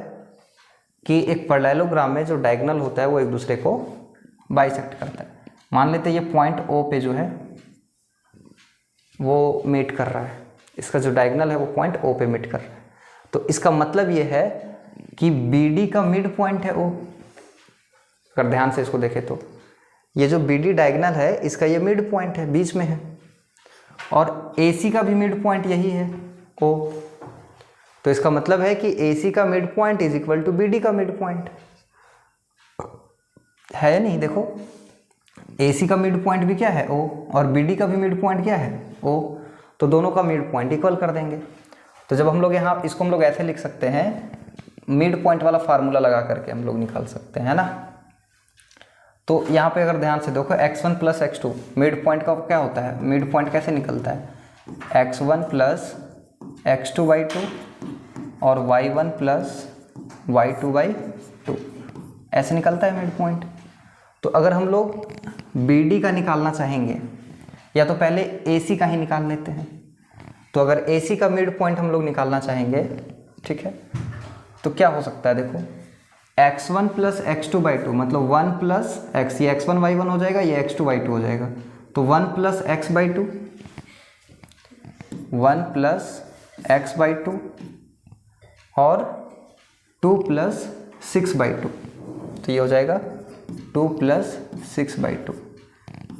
Speaker 1: कि एक पैरेललोग्राम में जो डायगोनल होता है वो एक दूसरे को बाइसेक्ट करता है। मान लेते हैं ये पॉइंट O पे जो है वो मीट कर रहा है, इसका जो डायगोनल है वो पॉइंट O पे मीट कर रहा है। तो इसका मतलब ये है कि बी डी का मिड पॉइंट है ओ। अगर ध्यान से इसको देखें तो ये जो बी डी डायगनल है इसका ये मिड पॉइंट है, बीच में है, और ए सी का भी मिड पॉइंट यही है ओ। तो इसका मतलब है कि ए सी का mid point is equal to B D का मिड पॉइंट है या नहीं। देखो ए सी का मिड पॉइंट भी क्या है ओ, और बी डी का भी मिड पॉइंट क्या है ओ, तो दोनों का मिड पॉइंट इक्वल कर देंगे। तो जब हम लोग यहाँ इसको हम लोग ऐसे लिख सकते हैं, मिड पॉइंट वाला फार्मूला लगा करके हम लोग निकाल सकते हैं, है ना। तो यहाँ पे अगर ध्यान से देखो x1 plus x2 mid point का क्या होता है, मिड पॉइंट कैसे निकलता है, x1 प्लस x2/2 और y1 प्लस y2/2 ऐसे निकलता है मिड पॉइंट। तो अगर हम लोग बी डी का निकालना चाहेंगे, या तो पहले ए सी का ही निकाल लेते हैं। तो अगर ए सी का मिड पॉइंट हम लोग निकालना चाहेंगे, ठीक है, तो क्या हो सकता है, देखो x1 प्लस x2/2 मतलब 1 प्लस x, ये x1 y1 हो जाएगा, ये x2 y2 हो जाएगा। तो 1 प्लस x/2, 1 प्लस x/2 और 2 प्लस 6/2, तो ये हो जाएगा 2 प्लस 6/2।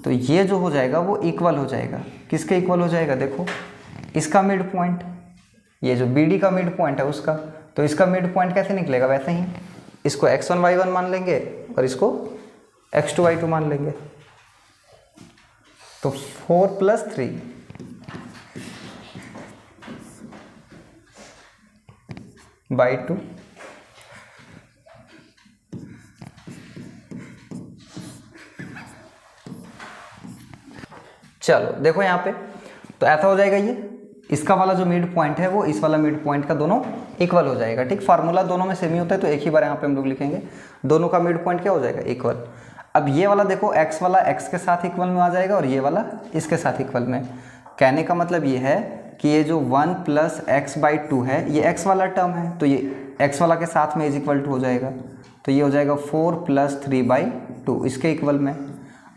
Speaker 1: तो ये जो हो जाएगा वो इक्वल हो जाएगा, किसके इक्वल हो जाएगा, देखो इसका मिड पॉइंट, ये जो बी डी का मिड पॉइंट है उसका। तो इसका मिड पॉइंट कैसे निकलेगा, वैसे ही इसको x1 y1 मान लेंगे और इसको x2 y2 मान लेंगे। तो 4 प्लस 3 बाई 2 चलो देखो यहाँ पे, तो ऐसा हो जाएगा, ये इसका वाला जो मिड पॉइंट है वो इस वाला मिड पॉइंट का दोनों इक्वल हो जाएगा, ठीक। फार्मूला दोनों में सेम ही होता है, तो एक ही बार यहाँ पे हम लोग लिखेंगे, दोनों का मिड पॉइंट क्या हो जाएगा, इक्वल। अब ये वाला देखो x वाला x के साथ इक्वल में आ जाएगा और ये वाला इसके साथ इक्वल में। कहने का मतलब ये है कि ये जो 1 प्लस x/2 है ये x वाला टर्म है, तो ये x वाला के साथ में इज इक्वल टू हो जाएगा। तो ये हो जाएगा 4 प्लस 3/2 इसके इक्वल में।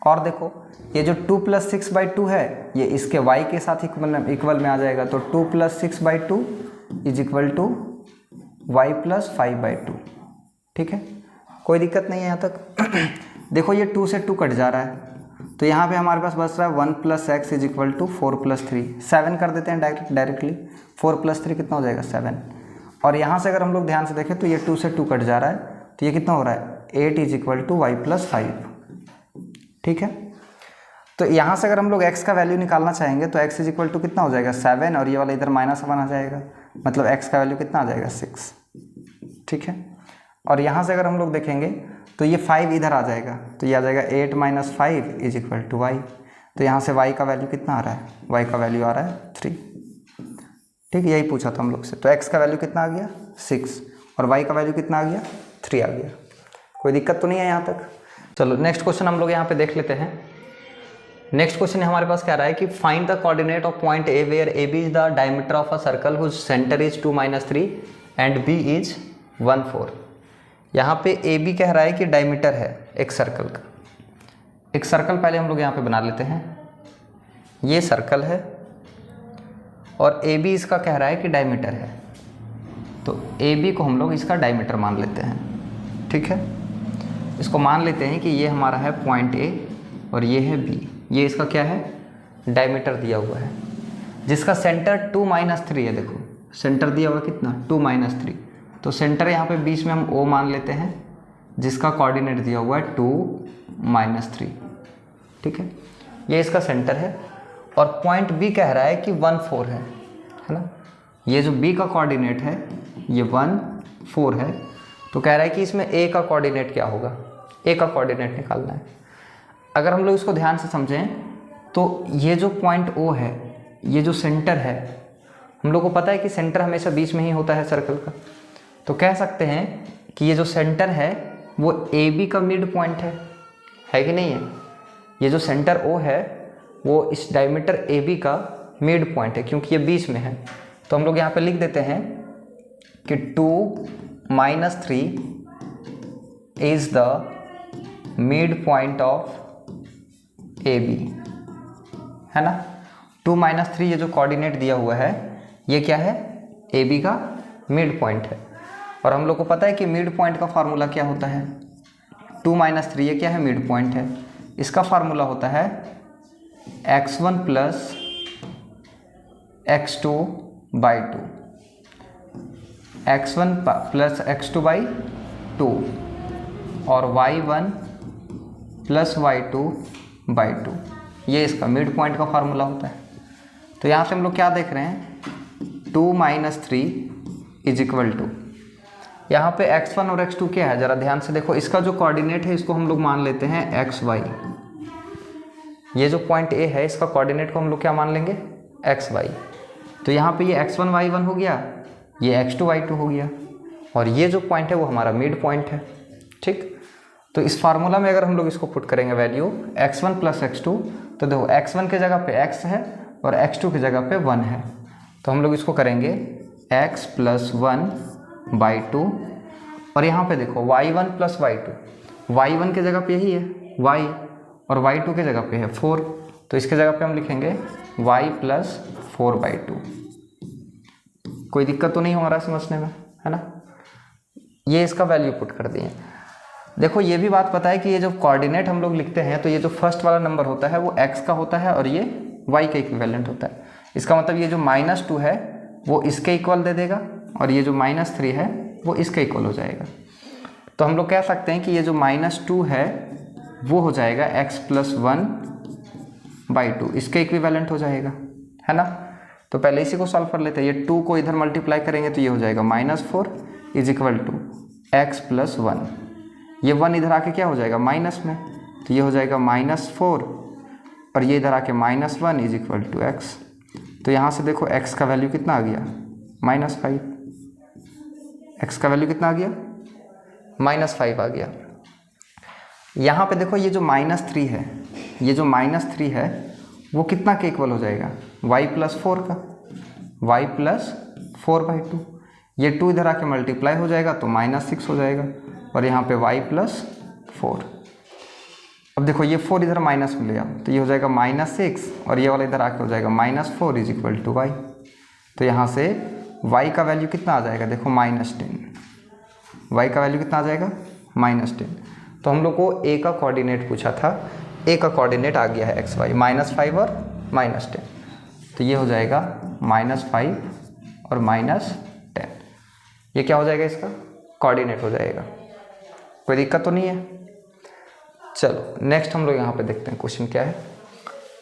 Speaker 1: और देखो ये जो 2 प्लस 6/2 है ये इसके y के साथ इक्वल में आ जाएगा। तो 2 plus 6/2 is equal to y plus 5/2, ठीक है, कोई दिक्कत नहीं है यहाँ तक। देखो ये 2 से 2 कट जा रहा है, तो यहाँ पे हमारे पास बच रहा है 1 plus x is equal to 4 plus 3, 7 कर देते हैं डायरेक्टली। 4 प्लस 3 कितना हो जाएगा, 7। और यहाँ से अगर हम लोग ध्यान से देखें तो ये 2 से 2 कट जा रहा है, तो ये कितना हो रहा है, 8 is equal to y plus 5, ठीक है। तो यहाँ से अगर हम लोग x का वैल्यू निकालना चाहेंगे तो x इज इक्वल टू कितना हो जाएगा, 7, और ये वाला इधर -1 आ जाएगा, मतलब x का वैल्यू कितना आ जाएगा, 6, ठीक है। और यहाँ से अगर हम लोग देखेंगे तो ये 5 इधर आ जाएगा, तो ये आ जाएगा 8 minus 5 is equal to y। तो यहाँ से y का वैल्यू कितना आ रहा है, y का वैल्यू आ रहा है 3, ठीक है, यही पूछा था हम लोग से। तो x का वैल्यू कितना आ गया, 6, और y का वैल्यू कितना आ गया, 3 आ गया। कोई दिक्कत तो नहीं है यहाँ तक। चलो नेक्स्ट क्वेश्चन हम लोग यहाँ पे देख लेते हैं। नेक्स्ट क्वेश्चन हमारे पास क्या रहा है कि find the coordinate of point A where A B is the diameter of a circle whose centre is 2 - 3 and B is 1 4। यहाँ पे ए बी कह रहा है कि डायमीटर है एक सर्कल का। एक सर्कल पहले हम लोग यहाँ पे बना लेते हैं, ये सर्कल है और ए बी इसका कह रहा है कि डायमीटर है। तो ए बी को हम लोग इसका डायमीटर मान लेते हैं, ठीक है। इसको मान लेते हैं कि ये हमारा है पॉइंट ए और ये है बी, ये इसका क्या है, डायमीटर दिया हुआ है, जिसका सेंटर 2 - 3 है। देखो सेंटर दिया हुआ कितना, 2 - 3। तो सेंटर यहाँ पे बीच में हम O मान लेते हैं, जिसका कोऑर्डिनेट दिया हुआ है 2 - 3, ठीक है, ये इसका सेंटर है। और पॉइंट B कह रहा है कि 1 4 है ना। ये जो B का कोऑर्डिनेट है ये 1 4 है, तो कह रहा है कि इसमें A का कोऑर्डिनेट क्या होगा, A का कोऑर्डिनेट निकालना है। अगर हम लोग इसको ध्यान से समझें तो ये जो पॉइंट O है, ये जो सेंटर है, हम लोग को पता है कि सेंटर हमेशा बीच में ही होता है सर्कल का। तो कह सकते हैं कि ये जो सेंटर है वो ए बी का मिड पॉइंट है कि नहीं है। ये जो सेंटर O है वो इस डायमीटर ए बी का मिड पॉइंट है, क्योंकि ये बीच में है। तो हम लोग यहाँ पे लिख देते हैं कि 2 - 3 is the mid point of A B, है ना। 2 - 3 ये जो कोऑर्डिनेट दिया हुआ है ये क्या है, ए बी का मिड पॉइंट है। और हम लोग को पता है कि मिड पॉइंट का फार्मूला क्या होता है, 2 - 3, ये क्या है, मिड पॉइंट है। इसका फार्मूला होता है x1 plus x2 by 2, x1 plus x2 by 2 और y1 प्लस y2 बाई 2, ये इसका मिड पॉइंट का फार्मूला होता है। तो यहाँ से हम लोग क्या देख रहे हैं, 2 - 3 इज इक्वल टू, यहाँ पे x1 और x2 क्या है, ज़रा ध्यान से देखो। इसका जो कोऑर्डिनेट है इसको हम लोग मान लेते हैं xy। ये जो पॉइंट A है इसका कोऑर्डिनेट को हम लोग क्या मान लेंगे, xy। तो यहाँ पे ये x1 y1 हो गया, ये x2 y2 हो गया, और ये जो पॉइंट है वो हमारा मिड पॉइंट है। ठीक, तो इस फार्मूला में अगर हम लोग इसको पुट करेंगे वैल्यू x1 प्लस x2, तो देखो x1 के जगह पे x है और x2 की जगह पे 1 है, तो हम लोग इसको करेंगे x प्लस 1 बाई 2, और यहाँ पे देखो y1 प्लस y2, y1 के जगह पे यही है y, और y2 के जगह पे है 4, तो इसके जगह पे हम लिखेंगे y प्लस 4 बाई 2। कोई दिक्कत तो नहीं हो रहा समझने में, है ना। ये इसका वैल्यू पुट कर दिए। देखो ये भी बात पता है कि ये जो कोऑर्डिनेट हम लोग लिखते हैं तो ये जो फर्स्ट वाला नंबर होता है वो x का होता है और ये y का इक्विवेलेंट होता है। इसका मतलब ये जो -2 है वो इसके इक्वल दे देगा, और ये जो -3 है वो इसके इक्वल हो जाएगा। तो हम लोग कह सकते हैं कि ये जो -2 है वो हो जाएगा x प्लस 1 बाई 2, इसके इक्विवेलेंट हो जाएगा, है ना। तो पहले इसी को सॉल्व कर लेते हैं। ये 2 को इधर मल्टीप्लाई करेंगे तो ये हो जाएगा -4 is equal to x plus 1, ये 1 इधर आके क्या हो जाएगा माइनस में, तो ये हो जाएगा -4, और ये इधर आके -1 इज इक्वल टू x। तो यहाँ से देखो x का वैल्यू कितना आ गया, -5। x का वैल्यू कितना आ गया, -5 आ गया। यहाँ पे देखो ये जो -3 है, ये जो -3 है वो कितना के इक्वल हो जाएगा, y प्लस 4 का, y प्लस 4 बाई 2। ये 2 इधर आके मल्टीप्लाई हो जाएगा तो -6 हो जाएगा, और यहाँ पे y प्लस 4। अब देखो ये 4 इधर माइनस में ले आओ तो ये हो जाएगा -6, और ये वाला इधर आके हो जाएगा -4 इज इक्वल टू y। तो यहाँ से y का वैल्यू कितना आ जाएगा, देखो -10। y का वैल्यू कितना आ जाएगा, -10। तो हम लोग को a का कोऑर्डिनेट पूछा था, a का कोऑर्डिनेट आ गया है xy, -5 और -10। तो ये हो जाएगा -5 और -10, ये क्या हो जाएगा, इसका कोऑर्डिनेट हो जाएगा। कोई दिक्कत तो नहीं है। चलो नेक्स्ट हम लोग यहाँ पे देखते हैं क्वेश्चन क्या है।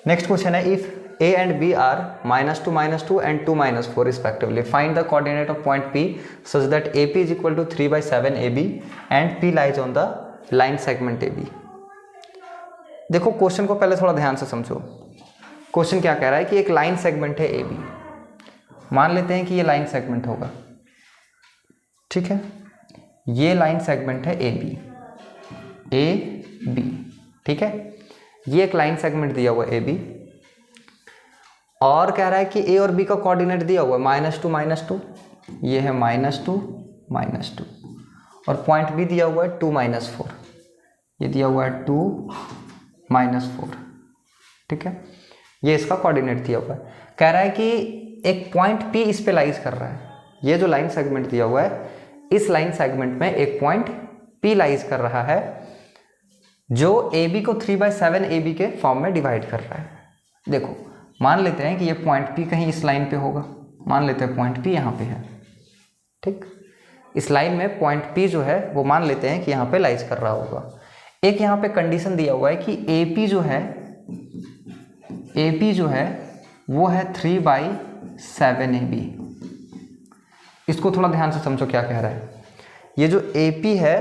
Speaker 1: नेक्स्ट क्वेश्चन है, if a and b are -2 -2 and 2 -4 respectively, find the coordinate of point P such that AP is equal to 3/7 AB and P lies on the line segment AB। देखो question को पहले थोड़ा ध्यान से समझो। Question क्या कह रहा है कि एक लाइन सेगमेंट है AB, मान लेते हैं कि ये लाइन सेगमेंट होगा, ठीक है। ये लाइन सेगमेंट है AB, ठीक है। ये एक लाइन सेगमेंट दिया हुआ है AB, और कह रहा है कि A और B का कोऑर्डिनेट दिया हुआ है -2 -2, ये है -2 -2, और पॉइंट B दिया हुआ है 2 -4, ये दिया हुआ है 2 -4, ठीक है। ये इसका कोऑर्डिनेट दिया हुआ है। कह रहा है कि एक पॉइंट P इस पे लाइज कर रहा है। ये जो लाइन सेगमेंट दिया हुआ है, इस लाइन सेगमेंट में एक पॉइंट P लाइज कर रहा है जो AB को 3/7 AB के फॉर्म में डिवाइड कर रहा है। देखो मान लेते हैं कि ये पॉइंट P कहीं इस लाइन पे होगा, मान लेते हैं पॉइंट P यहाँ पे है, ठीक। इस लाइन में पॉइंट P जो है वो मान लेते हैं कि यहाँ पे लाइज कर रहा होगा। एक यहाँ पे कंडीशन दिया हुआ है कि AP जो है वो है 3/7 AB। इसको थोड़ा ध्यान से समझो क्या कह रहा है। ये जो AP है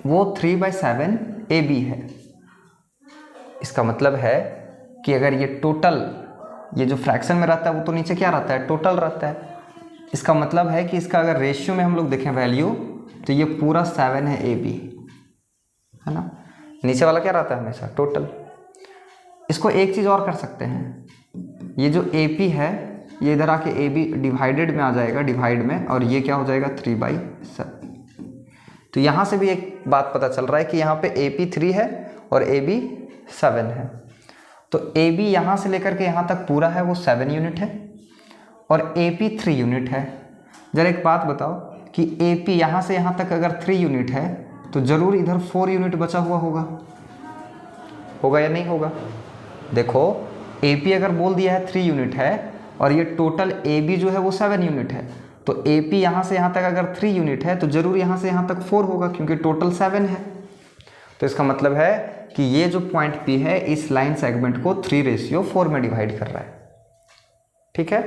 Speaker 1: वो 3/7 AB है। इसका मतलब है कि अगर ये टोटल, ये जो फ्रैक्शन में रहता है वो तो नीचे क्या रहता है, टोटल रहता है। इसका मतलब है कि इसका अगर रेशियो में हम लोग देखें वैल्यू, तो ये पूरा 7 है AB, है ना। नीचे वाला क्या रहता है हमेशा, टोटल। इसको एक चीज़ और कर सकते हैं, ये जो AP है ये इधर आके AB डिवाइडेड में आ जाएगा, डिवाइड में, और ये क्या हो जाएगा 3/7। तो यहाँ से भी एक बात पता चल रहा है कि यहाँ पे AP 3 है और AB 7 है। तो AB यहाँ से लेकर के यहाँ तक पूरा है वो 7 यूनिट है, और AP 3 यूनिट है। जरा एक बात बताओ कि ए पी यहाँ से यहाँ तक अगर 3 यूनिट है तो ज़रूर इधर 4 यूनिट बचा हुआ होगा या नहीं होगा? देखो ए पी अगर बोल दिया है 3 यूनिट है और ये टोटल ए बी जो है वो 7 यूनिट है, तो ए पी यहाँ से यहाँ तक अगर 3 यूनिट है तो ज़रूर यहाँ से यहाँ तक 4 होगा क्योंकि टोटल 7 है। तो इसका मतलब है कि ये जो पॉइंट पी है इस लाइन सेगमेंट को 3:4 में डिवाइड कर रहा है। ठीक है,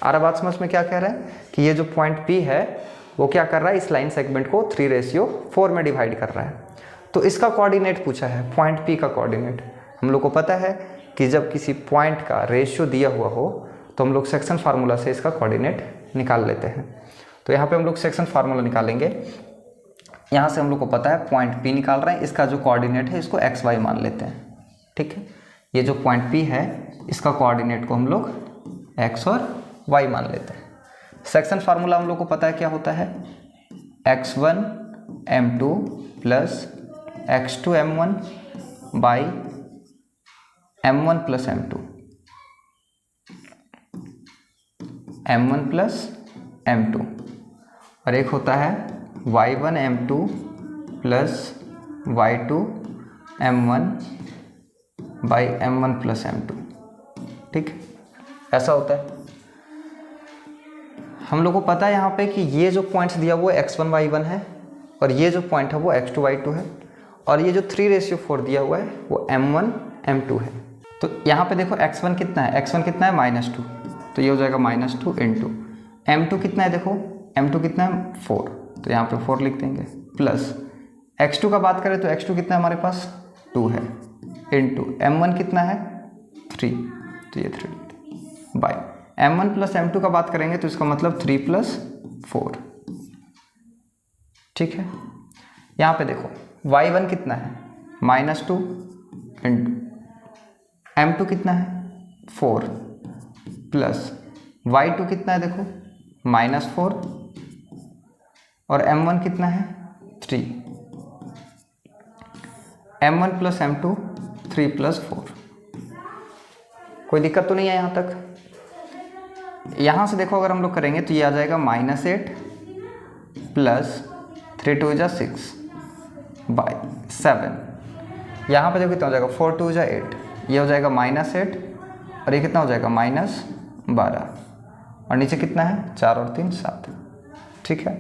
Speaker 1: आ रहा बात समझ में? क्या कह रहा है कि ये जो पॉइंट पी है वो क्या कर रहा है, इस लाइन सेगमेंट को 3:4 में डिवाइड कर रहा है। तो इसका कोऑर्डिनेट पूछा है, पॉइंट पी का कोऑर्डिनेट। हम लोग को पता है कि जब किसी पॉइंट का रेशियो दिया हुआ हो तो हम लोग सेक्शन फार्मूला से इसका कोऑर्डिनेट निकाल लेते हैं। तो यहाँ पे हम लोग सेक्शन फार्मूला निकालेंगे। यहाँ से हम लोग को पता है पॉइंट पी निकाल रहे हैं, इसका जो कोऑर्डिनेट है इसको एक्स वाई मान लेते हैं। ठीक है, ये जो पॉइंट पी है इसका कोऑर्डिनेट को हम लोग एक्स और वाई मान लेते हैं। सेक्शन फार्मूला हम लोग को पता है क्या होता है, x1 m2 plus x2 m1 by m1 plus m2, m1 plus m2, और एक होता है y1 m2 plus y2 m1 by m1 plus m2। ठीक, ऐसा होता है। हम लोग को पता है यहाँ पे कि ये जो पॉइंट्स दिया वो x1 y1 है और ये जो पॉइंट है वो x2 y2 है और ये जो 3:4 दिया हुआ है वो m1 m2 है। तो यहाँ पे देखो x1 कितना है, x1 कितना है -2, तो ये हो जाएगा -2 इंटू m2 कितना है, देखो m2 कितना है 4, तो यहाँ पे 4 लिख देंगे, प्लस x2 का बात करें तो x2 कितना है हमारे पास 2 है, इंटू m1 कितना है 3, तो ये 3 बाई m1 प्लस m2 का बात करेंगे तो इसका मतलब 3 प्लस 4। ठीक है, यहाँ पे देखो y1 कितना है -2 इंटू m2 कितना है 4 प्लस y2 कितना है देखो -4 और m1 कितना है 3, m1 प्लस m2 3 प्लस 4। कोई दिक्कत तो नहीं है यहाँ तक? यहाँ से देखो अगर हम लोग करेंगे तो ये आ जाएगा -8 प्लस 3 2 जा 6 बाई 7। यहाँ पे देखो कितना हो जाएगा 4 2 जा 8, ये हो जाएगा -8 और ये कितना हो जाएगा -12 और नीचे कितना है 4 और 3 7। ठीक है,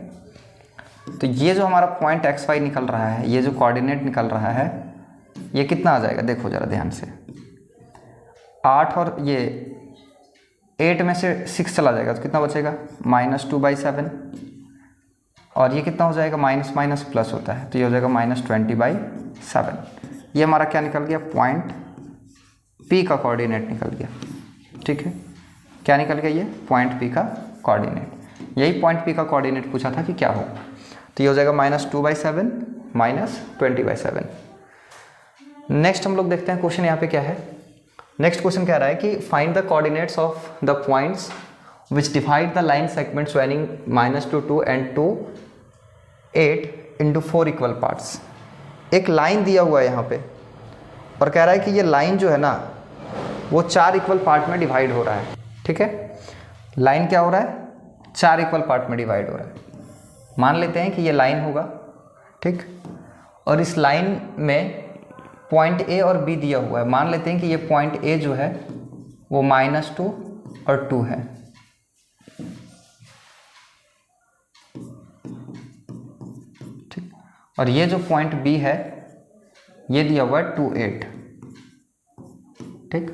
Speaker 1: तो ये जो हमारा पॉइंट एक्स वाई निकल रहा है, ये जो कोऑर्डिनेट निकल रहा है, ये कितना आ जाएगा देखो ज़रा ध्यान से, 8 और ये 8 में से 6 चला जाएगा तो कितना बचेगा -2/7 और ये कितना हो जाएगा माइनस माइनस प्लस होता है तो ये हो जाएगा -20/7। ये हमारा क्या निकल गया, पॉइंट पी का कोऑर्डिनेट निकल गया। ठीक है, क्या निकल गया, ये पॉइंट पी का कोऑर्डिनेट। यही पॉइंट पी का कोऑर्डिनेट पूछा था कि क्या होगा, तो ये हो जाएगा -2/7 -20/7। नेक्स्ट हम लोग देखते हैं क्वेश्चन यहाँ पे क्या है। नेक्स्ट क्वेश्चन कह रहा है कि find the coordinates of the points which divide the line segment joining -2 and 2 8 into 4 equal parts. एक लाइन दिया हुआ है यहाँ पे और कह रहा है कि ये लाइन जो है ना वो 4 इक्वल पार्ट में डिवाइड हो रहा है। ठीक है, लाइन क्या हो रहा है, 4 इक्वल पार्ट में डिवाइड हो रहा है। मान लेते हैं कि ये लाइन होगा, ठीक, और इस लाइन में पॉइंट ए और बी दिया हुआ है। मान लेते हैं कि ये पॉइंट ए जो है वो -2 और 2 है, ठीक, और ये जो पॉइंट बी है ये दिया हुआ है 2 8। ठीक,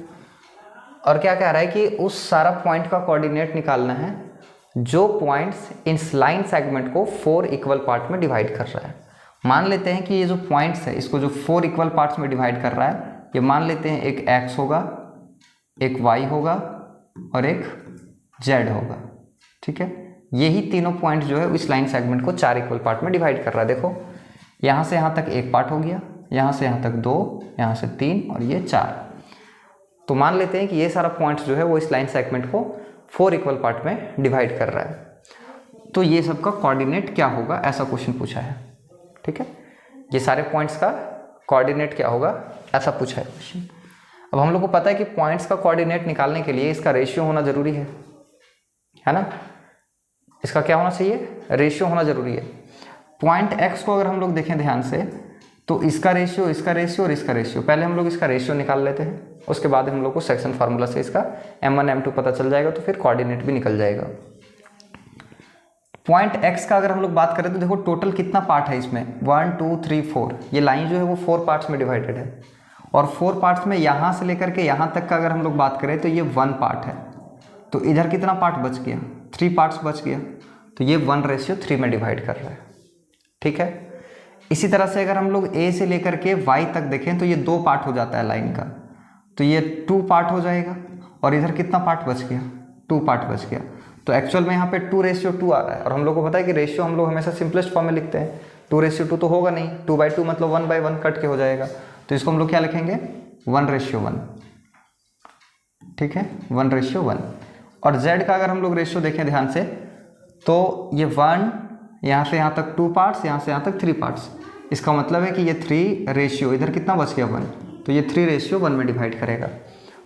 Speaker 1: और क्या कह रहा है कि उस सारा पॉइंट का कोऑर्डिनेट निकालना है जो पॉइंट्स इस लाइन सेगमेंट को 4 इक्वल पार्ट में डिवाइड कर रहा है। मान लेते हैं कि ये जो पॉइंट्स है इसको जो 4 इक्वल पार्ट्स में डिवाइड कर रहा है, ये मान लेते हैं एक x होगा, एक y होगा और एक z होगा। ठीक है, यही तीनों पॉइंट जो है इस लाइन सेगमेंट को 4 इक्वल पार्ट में डिवाइड कर रहा है। देखो यहाँ से यहाँ तक एक पार्ट हो गया, यहाँ से यहाँ तक 2, यहाँ से 3 और ये 4। तो मान लेते हैं कि ये सारा पॉइंट्स जो है वो इस लाइन सेगमेंट को 4 इक्वल पार्ट में डिवाइड कर रहा है। तो ये सब का कोऑर्डिनेट क्या होगा, ऐसा क्वेश्चन पूछा है। ठीक है, ये सारे पॉइंट्स का कोऑर्डिनेट क्या होगा, ऐसा पूछा है क्वेश्चन। अब हम लोग को पता है कि पॉइंट्स का कोऑर्डिनेट निकालने के लिए इसका रेशियो होना जरूरी है ना। इसका क्या होना चाहिए, रेशियो होना जरूरी है। पॉइंट एक्स को अगर हम लोग देखें ध्यान से तो इसका रेशियो और इसका रेशियो, पहले हम लोग इसका रेशियो निकाल लेते हैं, उसके बाद हम लोग को सेक्शन फार्मूला से इसका m1 m2 पता चल जाएगा, तो फिर कोऑर्डिनेट भी निकल जाएगा। पॉइंट एक्स का अगर हम लोग बात करें तो देखो टोटल कितना पार्ट है इसमें, 1 2 3 4, ये लाइन जो है वो 4 पार्ट्स में डिवाइडेड है, और 4 पार्ट्स में यहाँ से लेकर के यहाँ तक का अगर हम लोग बात करें तो ये 1 पार्ट है, तो इधर कितना पार्ट बच गया, 3 पार्ट्स बच गया, तो ये 1:3 में डिवाइड कर रहा है। ठीक है, इसी तरह से अगर हम लोग a से लेकर के y तक देखें तो ये 2 पार्ट हो जाता है लाइन का, तो ये 2 पार्ट हो जाएगा, और इधर कितना पार्ट बच गया, 2 पार्ट बच गया, तो एक्चुअल में यहाँ पे 2:2 आ रहा है। और हम लोग को पता है कि रेशियो हम लोग हमेशा सिंपलेस्ट फॉर्म में लिखते हैं, 2:2 तो होगा नहीं, 2/2 मतलब 1/1 कट के हो जाएगा, तो इसको हम लोग क्या लिखेंगे, 1:1। ठीक है, 1:1। और z का अगर हम लोग रेशियो देखें ध्यान से तो ये 1, यहाँ से यहाँ तक 2 पार्ट्स, यहाँ से यहाँ तक 3 पार्ट्स, इसका मतलब है कि ये 3 रेशियो, इधर कितना बच गया 1, तो ये 3:1 में डिवाइड करेगा,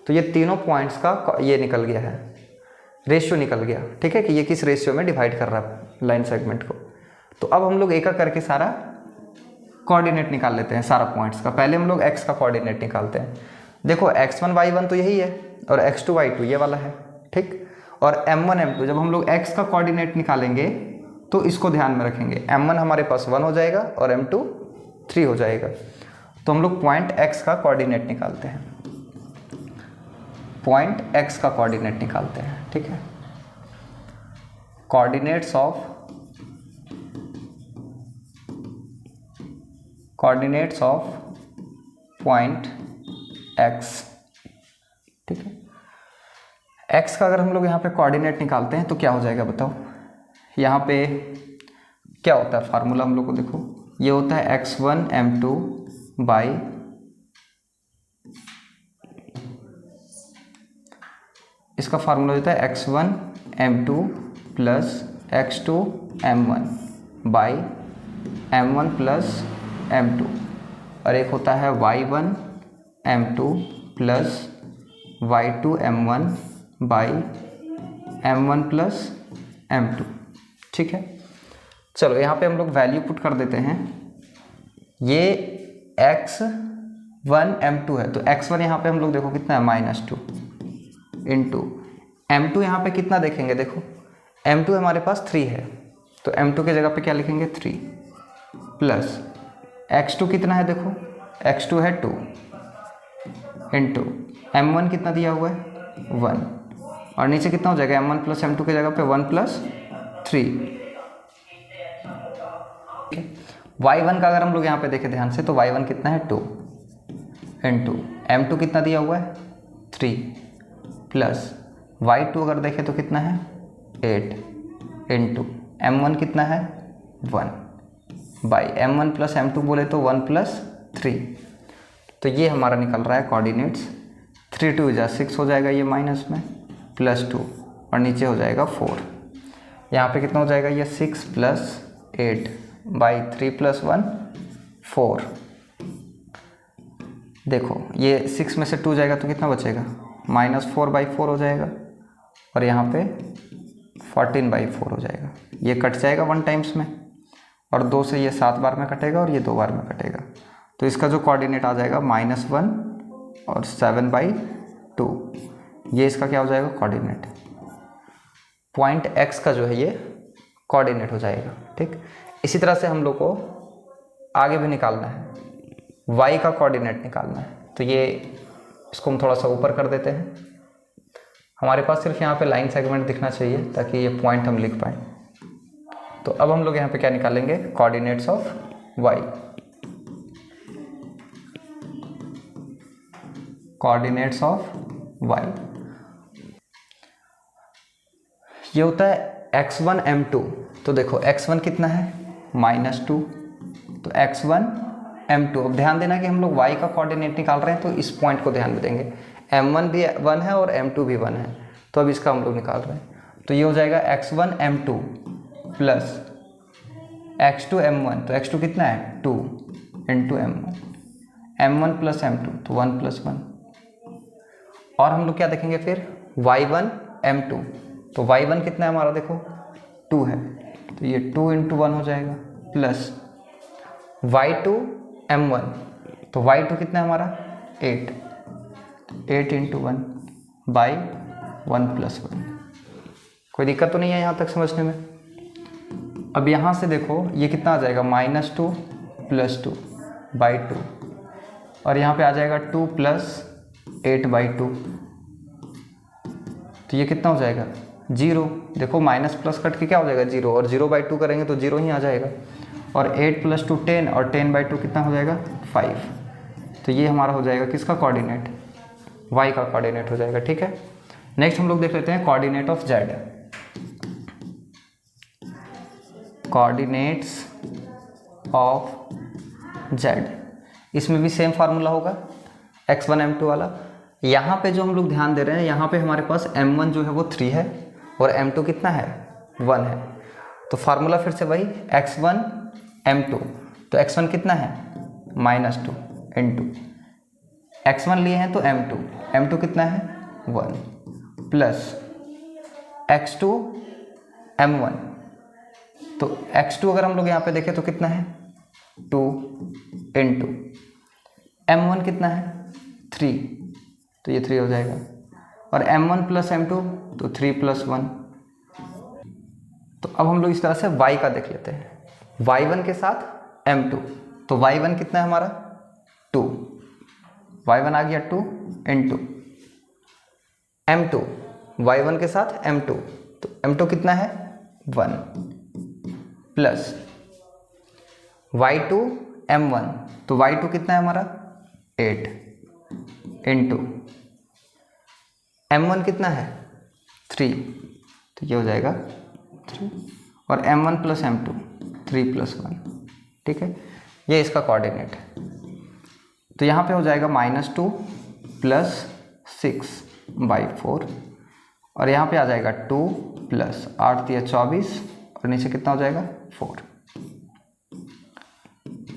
Speaker 1: तो ये तीनों पॉइंट्स का ये निकल गया है, रेशियो निकल गया। ठीक है, कि ये किस रेशियो में डिवाइड कर रहा है लाइन सेगमेंट को। तो अब हम लोग एक एक करके सारा कोऑर्डिनेट निकाल लेते हैं सारा पॉइंट्स का। पहले हम लोग x का कोऑर्डिनेट निकालते हैं। देखो x1 y1 तो यही है, और x2 y2 ये वाला है। ठीक, और m1 m2 जब हम लोग x का कोऑर्डिनेट निकालेंगे तो इसको ध्यान में रखेंगे, m1 हमारे पास 1 हो जाएगा और m2 3 हो जाएगा। तो हम लोग पॉइंट x का कोऑर्डिनेट निकालते हैं, पॉइंट x का कोऑर्डिनेट निकालते हैं। ठीक है, कोऑर्डिनेट्स ऑफ पॉइंट x। ठीक है, x का अगर हम लोग यहाँ पे कोऑर्डिनेट निकालते हैं तो क्या हो जाएगा बताओ, यहाँ पे क्या होता है फार्मूला हम लोग को देखो, ये होता है x1 m2 बाई इसका फार्मूला होता है x1 m2 plus x2 m1 by m1 plus m2, और एक होता है y1 m2 plus y2 m1 by m1 plus m2। ठीक है, चलो यहाँ पे हम लोग वैल्यू पुट कर देते हैं। ये x1 m2 है, तो x1 यहाँ पे हम लोग देखो कितना है -2 इंटू m2 यहाँ पे कितना देखेंगे, देखो m2 हमारे पास 3 है, तो m2 के जगह पे क्या लिखेंगे 3 प्लस x2 कितना है, देखो x2 है 2 इंटू m1 कितना दिया हुआ है 1, और नीचे कितना हो जाएगा m1 प्लस m2 के जगह पे 1 प्लस 3। y1 का अगर हम लोग यहाँ पे देखें ध्यान से तो y1 कितना है 2 इंटू m2 कितना दिया हुआ है 3 प्लस y2 अगर देखें तो कितना है 8 इंटू m1 कितना है 1 बाई m1 प्लस m2 बोले तो 1 प्लस 3। तो ये हमारा निकल रहा है कोऑर्डिनेट्स, 3 2 जा 6 हो जाएगा ये माइनस में, प्लस 2 और नीचे हो जाएगा 4। यहाँ पे कितना हो जाएगा ये 6 प्लस 8 बाई 3 प्लस 1 4। देखो ये 6 में से 2 जाएगा तो कितना बचेगा -4/4 हो जाएगा, और यहाँ पे 14/4 हो जाएगा। ये कट जाएगा 1 टाइम्स में, और 2 से ये 7 बार में कटेगा और ये 2 बार में कटेगा, तो इसका जो कोऑर्डिनेट आ जाएगा -1 और 7/2। ये इसका क्या हो जाएगा कोऑर्डिनेट, पॉइंट x का जो है ये कोऑर्डिनेट हो जाएगा। ठीक, इसी तरह से हम लोग को आगे भी निकालना है, y का कोऑर्डिनेट निकालना है। तो ये इसको हम थोड़ा सा ऊपर कर देते हैं, हमारे पास सिर्फ यहाँ पे लाइन सेगमेंट दिखना चाहिए ताकि ये पॉइंट हम लिख पाएँ। तो अब हम लोग यहाँ पे क्या निकालेंगे, coordinates of y, coordinates of y। ये होता है x1 m2, तो देखो x1 कितना है -2, तो x1 m2। अब ध्यान देना कि हम लोग y का कोऑर्डिनेट निकाल रहे हैं, तो इस पॉइंट को ध्यान में देंगे, m1 भी 1 है और m2 भी 1 है, तो अब इसका हम लोग निकाल रहे हैं। तो ये हो जाएगा x1 m2 plus x2 m1, तो x2 कितना है 2 इंटू m1 प्लस m2 तो 1 प्लस 1, और हम लोग क्या देखेंगे फिर y1 m2, तो y1 कितना है हमारा देखो 2 है, तो ये 2 × 1 हो जाएगा, प्लस y2 m1, तो y2 कितना है हमारा 8 × 1 बाई 1 + 1। कोई दिक्कत तो नहीं है यहाँ तक समझने में। अब यहाँ से देखो ये कितना आ जाएगा, -2 + 2 बाई 2, और यहाँ पे आ जाएगा 2 + 8/2, तो ये कितना हो जाएगा 0। देखो माइनस प्लस कट के क्या हो जाएगा 0, और 0/2 करेंगे तो 0 ही आ जाएगा, और 8 + 2 10, और 10/2 कितना हो जाएगा 5। तो ये हमारा हो जाएगा किसका कोऑर्डिनेट, y का कोऑर्डिनेट हो जाएगा। ठीक है, नेक्स्ट हम लोग देख लेते हैं coordinate of z। Coordinates of z, इसमें भी सेम फार्मूला होगा x1 m2 वाला। यहाँ पे जो हम लोग ध्यान दे रहे हैं, यहाँ पे हमारे पास m1 जो है वो 3 है और m2 कितना है 1 है, तो फार्मूला फिर से वही x1 m2, तो x1 कितना है -2 × x1 लिए हैं तो m2 कितना है 1, प्लस x2 m1, तो x2 अगर हम लोग यहाँ पे देखें तो कितना है 2 × m1 कितना है 3, तो ये 3 हो जाएगा, और m1 + m2 तो 3 + 1। तो अब हम लोग इस तरह से y का देख लेते हैं, y1 के साथ m2, तो y1 कितना है हमारा 2, y1 आ गया 2 × m2, y1 के साथ m2, तो m2 कितना है 1, प्लस y2 m1, तो y2 कितना है हमारा 8 × m1 कितना है 3, तो ये हो जाएगा 3, और m1 + m2 3 + 1। ठीक है, ये इसका कोऑर्डिनेट है। तो यहाँ पे हो जाएगा -2 + 6/4, और यहाँ पे आ जाएगा 2 + 8 × 24, और नीचे कितना हो जाएगा 4।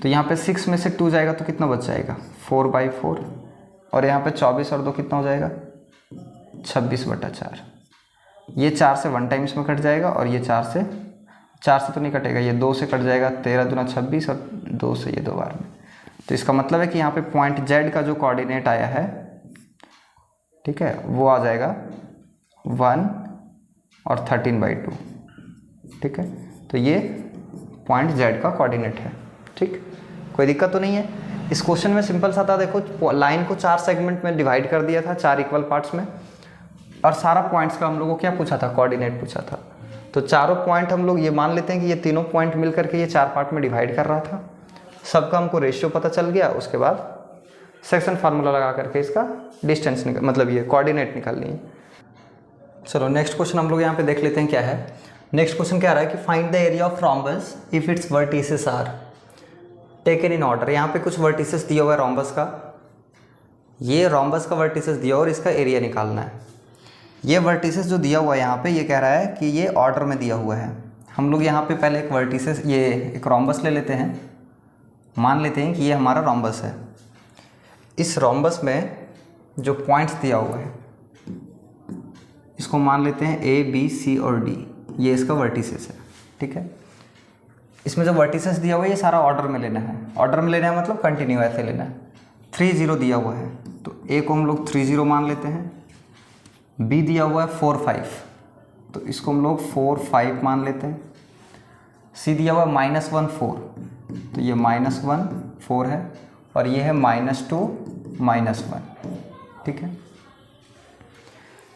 Speaker 1: तो यहाँ पे 6 में से 2 जाएगा तो कितना बच जाएगा 4/4, और यहाँ पे 24 और 2 कितना हो जाएगा 26/4। ये 4 से 1 टाइम्स में कट जाएगा, और ये 4 से तो नहीं कटेगा, ये 2 से कट जाएगा, 13 दूना 26, और 2 से ये 2 बार में। तो इसका मतलब है कि यहाँ पे पॉइंट z का जो कोऑर्डिनेट आया है, ठीक है, वो आ जाएगा 1 और 13/2। ठीक है, तो ये पॉइंट z का कोऑर्डिनेट है। ठीक, कोई दिक्कत तो नहीं है। इस क्वेश्चन में सिंपल सा था, देखो लाइन को 4 सेगमेंट में डिवाइड कर दिया था, 4 इक्वल पार्ट्स में, और सारा पॉइंट्स का हम लोगों को क्या पूछा था, कोऑर्डिनेट पूछा था। तो चारों पॉइंट हम लोग ये मान लेते हैं कि ये तीनों पॉइंट मिल करके ये 4 पार्ट में डिवाइड कर रहा था। सबका हमको रेशियो पता चल गया, उसके बाद सेक्शन फार्मूला लगा करके इसका डिस्टेंस मतलब ये कोऑर्डिनेट निकालनी है। चलो नेक्स्ट क्वेश्चन हम लोग यहाँ पे देख लेते हैं क्या है। नेक्स्ट क्वेश्चन क्या आ रहा है कि find the area of rhombus if its vertices are taken in order. यहाँ पे कुछ वर्टिसेस दिया हुआ है रोम्बस का, ये रोम्बस का वर्टिसेस दिया और इसका एरिया निकालना है। ये वर्टिसेस जो दिया हुआ है यहाँ पे, ये कह रहा है कि ये ऑर्डर में दिया हुआ है। हम लोग यहाँ पे पहले एक वर्टिसेस, ये एक रोम्बस ले लेते हैं, मान लेते हैं कि ये हमारा रोम्बस है। इस रोम्बस में जो पॉइंट्स दिया हुआ है इसको मान लेते हैं A, B, C और D, ये इसका वर्टिसेस है। ठीक है, इसमें जो वर्टिसेस दिया हुआ है ये सारा ऑर्डर में लेना है। ऑर्डर में लेना है मतलब कंटिन्यू ऐसे लेना है। 3 0 दिया हुआ है तो A को हम लोग 3 0 मान लेते हैं। B दिया हुआ है 4 5, तो इसको हम लोग 4 5 मान लेते हैं। C दिया हुआ है -1 4, तो ये -1 4 है, और ये है -2 -1। ठीक है,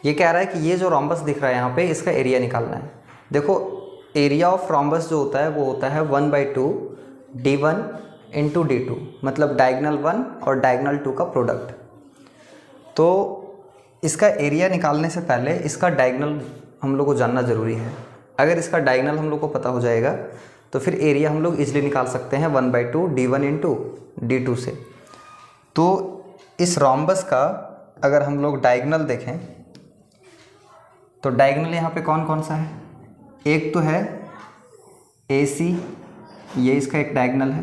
Speaker 1: ये कह रहा है कि ये जो रोम्बस दिख रहा है यहाँ पे, इसका एरिया निकालना है। देखो एरिया ऑफ रोम्बस जो होता है वो होता है 1/2 D1 × D2, मतलब डायगोनल 1 और डायगोनल 2 का प्रोडक्ट। तो इसका एरिया निकालने से पहले इसका डायगोनल हम लोग को जानना ज़रूरी है। अगर इसका डायगोनल हम लोग को पता हो जाएगा तो फिर एरिया हम लोग इजीली निकाल सकते हैं 1/2 D1 × D2 से। तो इस रोम्बस का अगर हम लोग डायगोनल देखें तो डायगोनल यहाँ पे कौन कौन सा है, एक तो है AC, ये इसका एक डायगोनल है।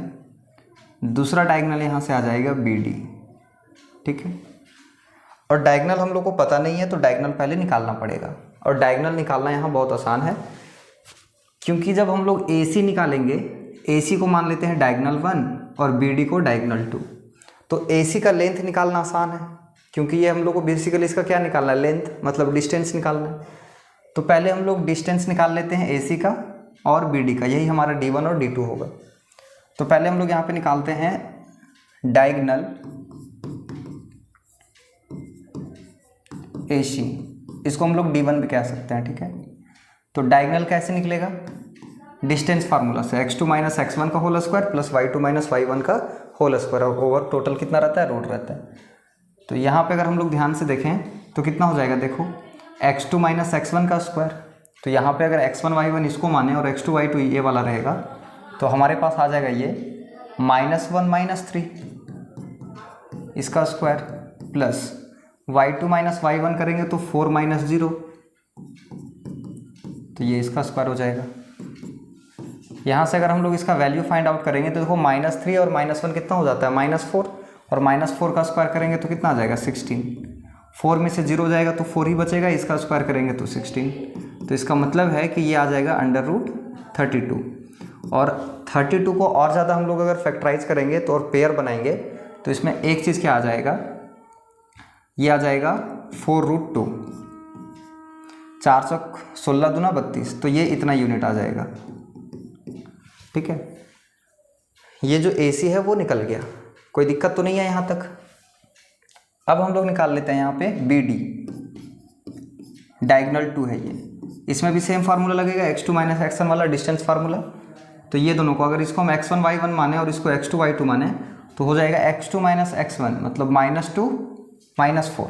Speaker 1: दूसरा डायगोनल यहाँ से आ जाएगा BD। ठीक है, और डायगोनल हम लोग को पता नहीं है तो डायगोनल पहले निकालना पड़ेगा, और डायगोनल निकालना यहाँ बहुत आसान है। क्योंकि जब हम लोग AC निकालेंगे, AC को मान लेते हैं डायगोनल 1 और BD को डायगोनल 2, तो AC का लेंथ निकालना आसान है, क्योंकि ये हम लोग को बेसिकली इसका क्या निकालना है, लेंथ मतलब डिस्टेंस निकालना है। तो पहले हम लोग डिस्टेंस निकाल लेते हैं AC का और BD का, यही हमारा D1 और D2 होगा। तो पहले हम लोग यहाँ पे निकालते हैं डायगोनल AC, इसको हम लोग D1 भी कह सकते हैं, ठीक है। तो डायगोनल कैसे निकलेगा, डिस्टेंस फार्मूला से, x2 माइनस x1 का whole square plus y2 minus y1 का होल स्क्वायर, और ओवर टोटल कितना रहता है, रूट रहता है। तो यहाँ पे अगर हम लोग ध्यान से देखें तो कितना हो जाएगा, देखो x2 माइनस x1 का स्क्वायर, तो यहाँ पे अगर x1 y1 इसको माने और x2 y2 ये वाला रहेगा, तो हमारे पास आ जाएगा ये -1 माइनस 3 इसका square plus y2 minus y1 करेंगे तो 4 माइनस 0, तो ये इसका स्क्वायर हो जाएगा। यहाँ से अगर हम लोग इसका वैल्यू फाइंड आउट करेंगे तो देखो -3 और -1 कितना हो जाता है, -4, और -4 का स्क्वायर करेंगे तो कितना आ जाएगा, 16। 4 में से 0 जाएगा तो 4 ही बचेगा, इसका स्क्वायर करेंगे तो 16। तो इसका मतलब है कि ये आ जाएगा √32। और 32 को और ज़्यादा हम लोग अगर फैक्टराइज करेंगे तो और पेयर बनाएंगे तो इसमें एक चीज़ क्या आ जाएगा, ये आ जाएगा 4√2, 416 दूना 32, तो ये इतना यूनिट आ जाएगा, ठीक है। ये जो AC है वो निकल गया, कोई दिक्कत तो नहीं है यहाँ तक। अब हम लोग निकाल लेते हैं यहाँ पे BD, डायगोनल 2 है ये, इसमें भी सेम फार्मूला लगेगा, x2 माइनस x1 वाला डिस्टेंस फार्मूला। तो ये दोनों को अगर इसको हम x1 y1 माने और इसको x2 y2 माने तो हो जाएगा x2 माइनस x1 मतलब -2 -4,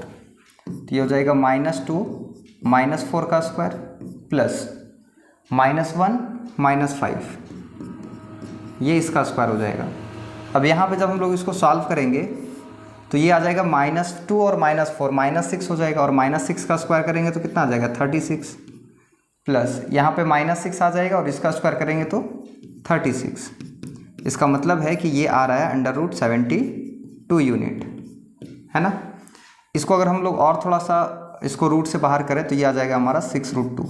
Speaker 1: तो ये हो जाएगा -2 -4 का स्क्वायर प्लस -1 -5, ये इसका स्क्वायर हो जाएगा। अब यहाँ पे जब हम लोग इसको सॉल्व करेंगे तो ये आ जाएगा -2 और -4 -6 हो जाएगा, और -6 का स्क्वायर करेंगे तो कितना आ जाएगा, 36, प्लस यहाँ पे -6 आ जाएगा और इसका स्क्वायर करेंगे तो 36। इसका मतलब है कि ये आ रहा है √72 यूनिट, है ना। इसको अगर हम लोग और थोड़ा सा इसको रूट से बाहर करें तो ये आ जाएगा हमारा 6√2।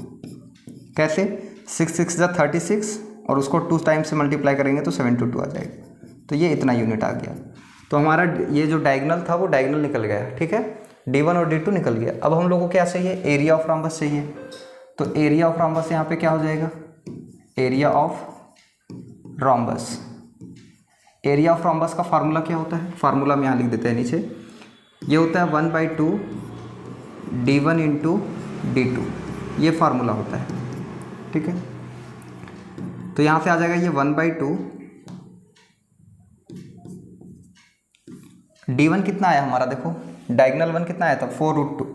Speaker 1: कैसे, 6 6 जा 36 और उसको 2 टाइम से मल्टीप्लाई करेंगे तो 72 आ जाएगा, तो ये इतना यूनिट आ गया। तो हमारा ये जो डायगोनल था वो डायगोनल निकल गया, ठीक है, D1 और D2 निकल गया। अब हम लोग को क्या चाहिए, एरिया ऑफ रॉम्बस चाहिए। तो एरिया ऑफ रॉम्बस यहाँ पे क्या हो जाएगा, area of rhombus, area of rhombus का फार्मूला क्या होता है, फार्मूला में यहाँ लिख देते हैं नीचे, ये होता है 1/2 D1 इंटू D2, ये फार्मूला होता है, ठीक है। तो यहाँ से आ जाएगा ये 1/2 D1 कितना आया हमारा, देखो डायगोनल 1 कितना आया था, 4√2,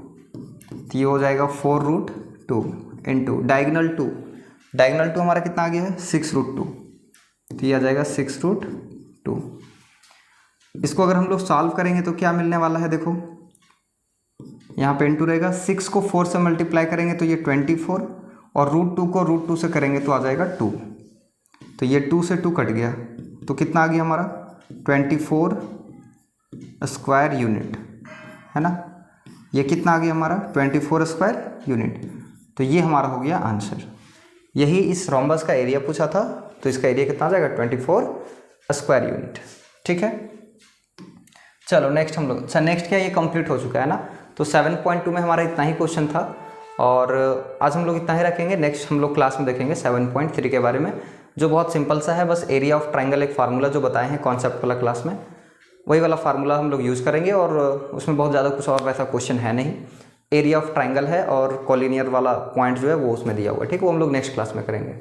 Speaker 1: तो ये हो जाएगा 4√2 इंटू डायगोनल 2, डायगोनल 2 हमारा कितना आ गया है, 6√2, तो ये आ जाएगा 6√2। इसको अगर हम लोग सॉल्व करेंगे तो क्या मिलने वाला है, देखो यहाँ पे इंटू रहेगा, 6 को 4 से मल्टीप्लाई करेंगे तो ये 24, और √2 को √2 से करेंगे तो आ जाएगा 2, तो ये 2 से 2 कट गया, तो कितना आ गया हमारा 24 स्क्वायर यूनिट, है ना। ये कितना आ गया हमारा 24 स्क्वायर यूनिट, तो ये हमारा हो गया आंसर। यही इस रोम्बस का एरिया पूछा था, तो इसका एरिया कितना आ जाएगा 24 स्क्वायर यूनिट, ठीक है। चलो नेक्स्ट हम लोग, अच्छा नेक्स्ट क्या, ये कंप्लीट हो चुका है ना। तो 7.2 में हमारा इतना ही क्वेश्चन था और आज हम लोग इतना ही रखेंगे। नेक्स्ट हम लोग क्लास में देखेंगे 7.3 के बारे में, जो बहुत सिंपल सा है, बस एरिया ऑफ ट्रायंगल एक फार्मूला जो बताए हैं कॉन्सेप्ट वाला क्लास में, वही वाला फार्मूला हम लोग यूज़ करेंगे, और उसमें बहुत ज़्यादा कुछ और वैसा क्वेश्चन है नहीं। एरिया ऑफ ट्रायंगल है और कॉलिनियर वाला पॉइंट जो है वो उसमें दिया हुआ है, ठीक है, वो हम लोग नेक्स्ट क्लास में करेंगे।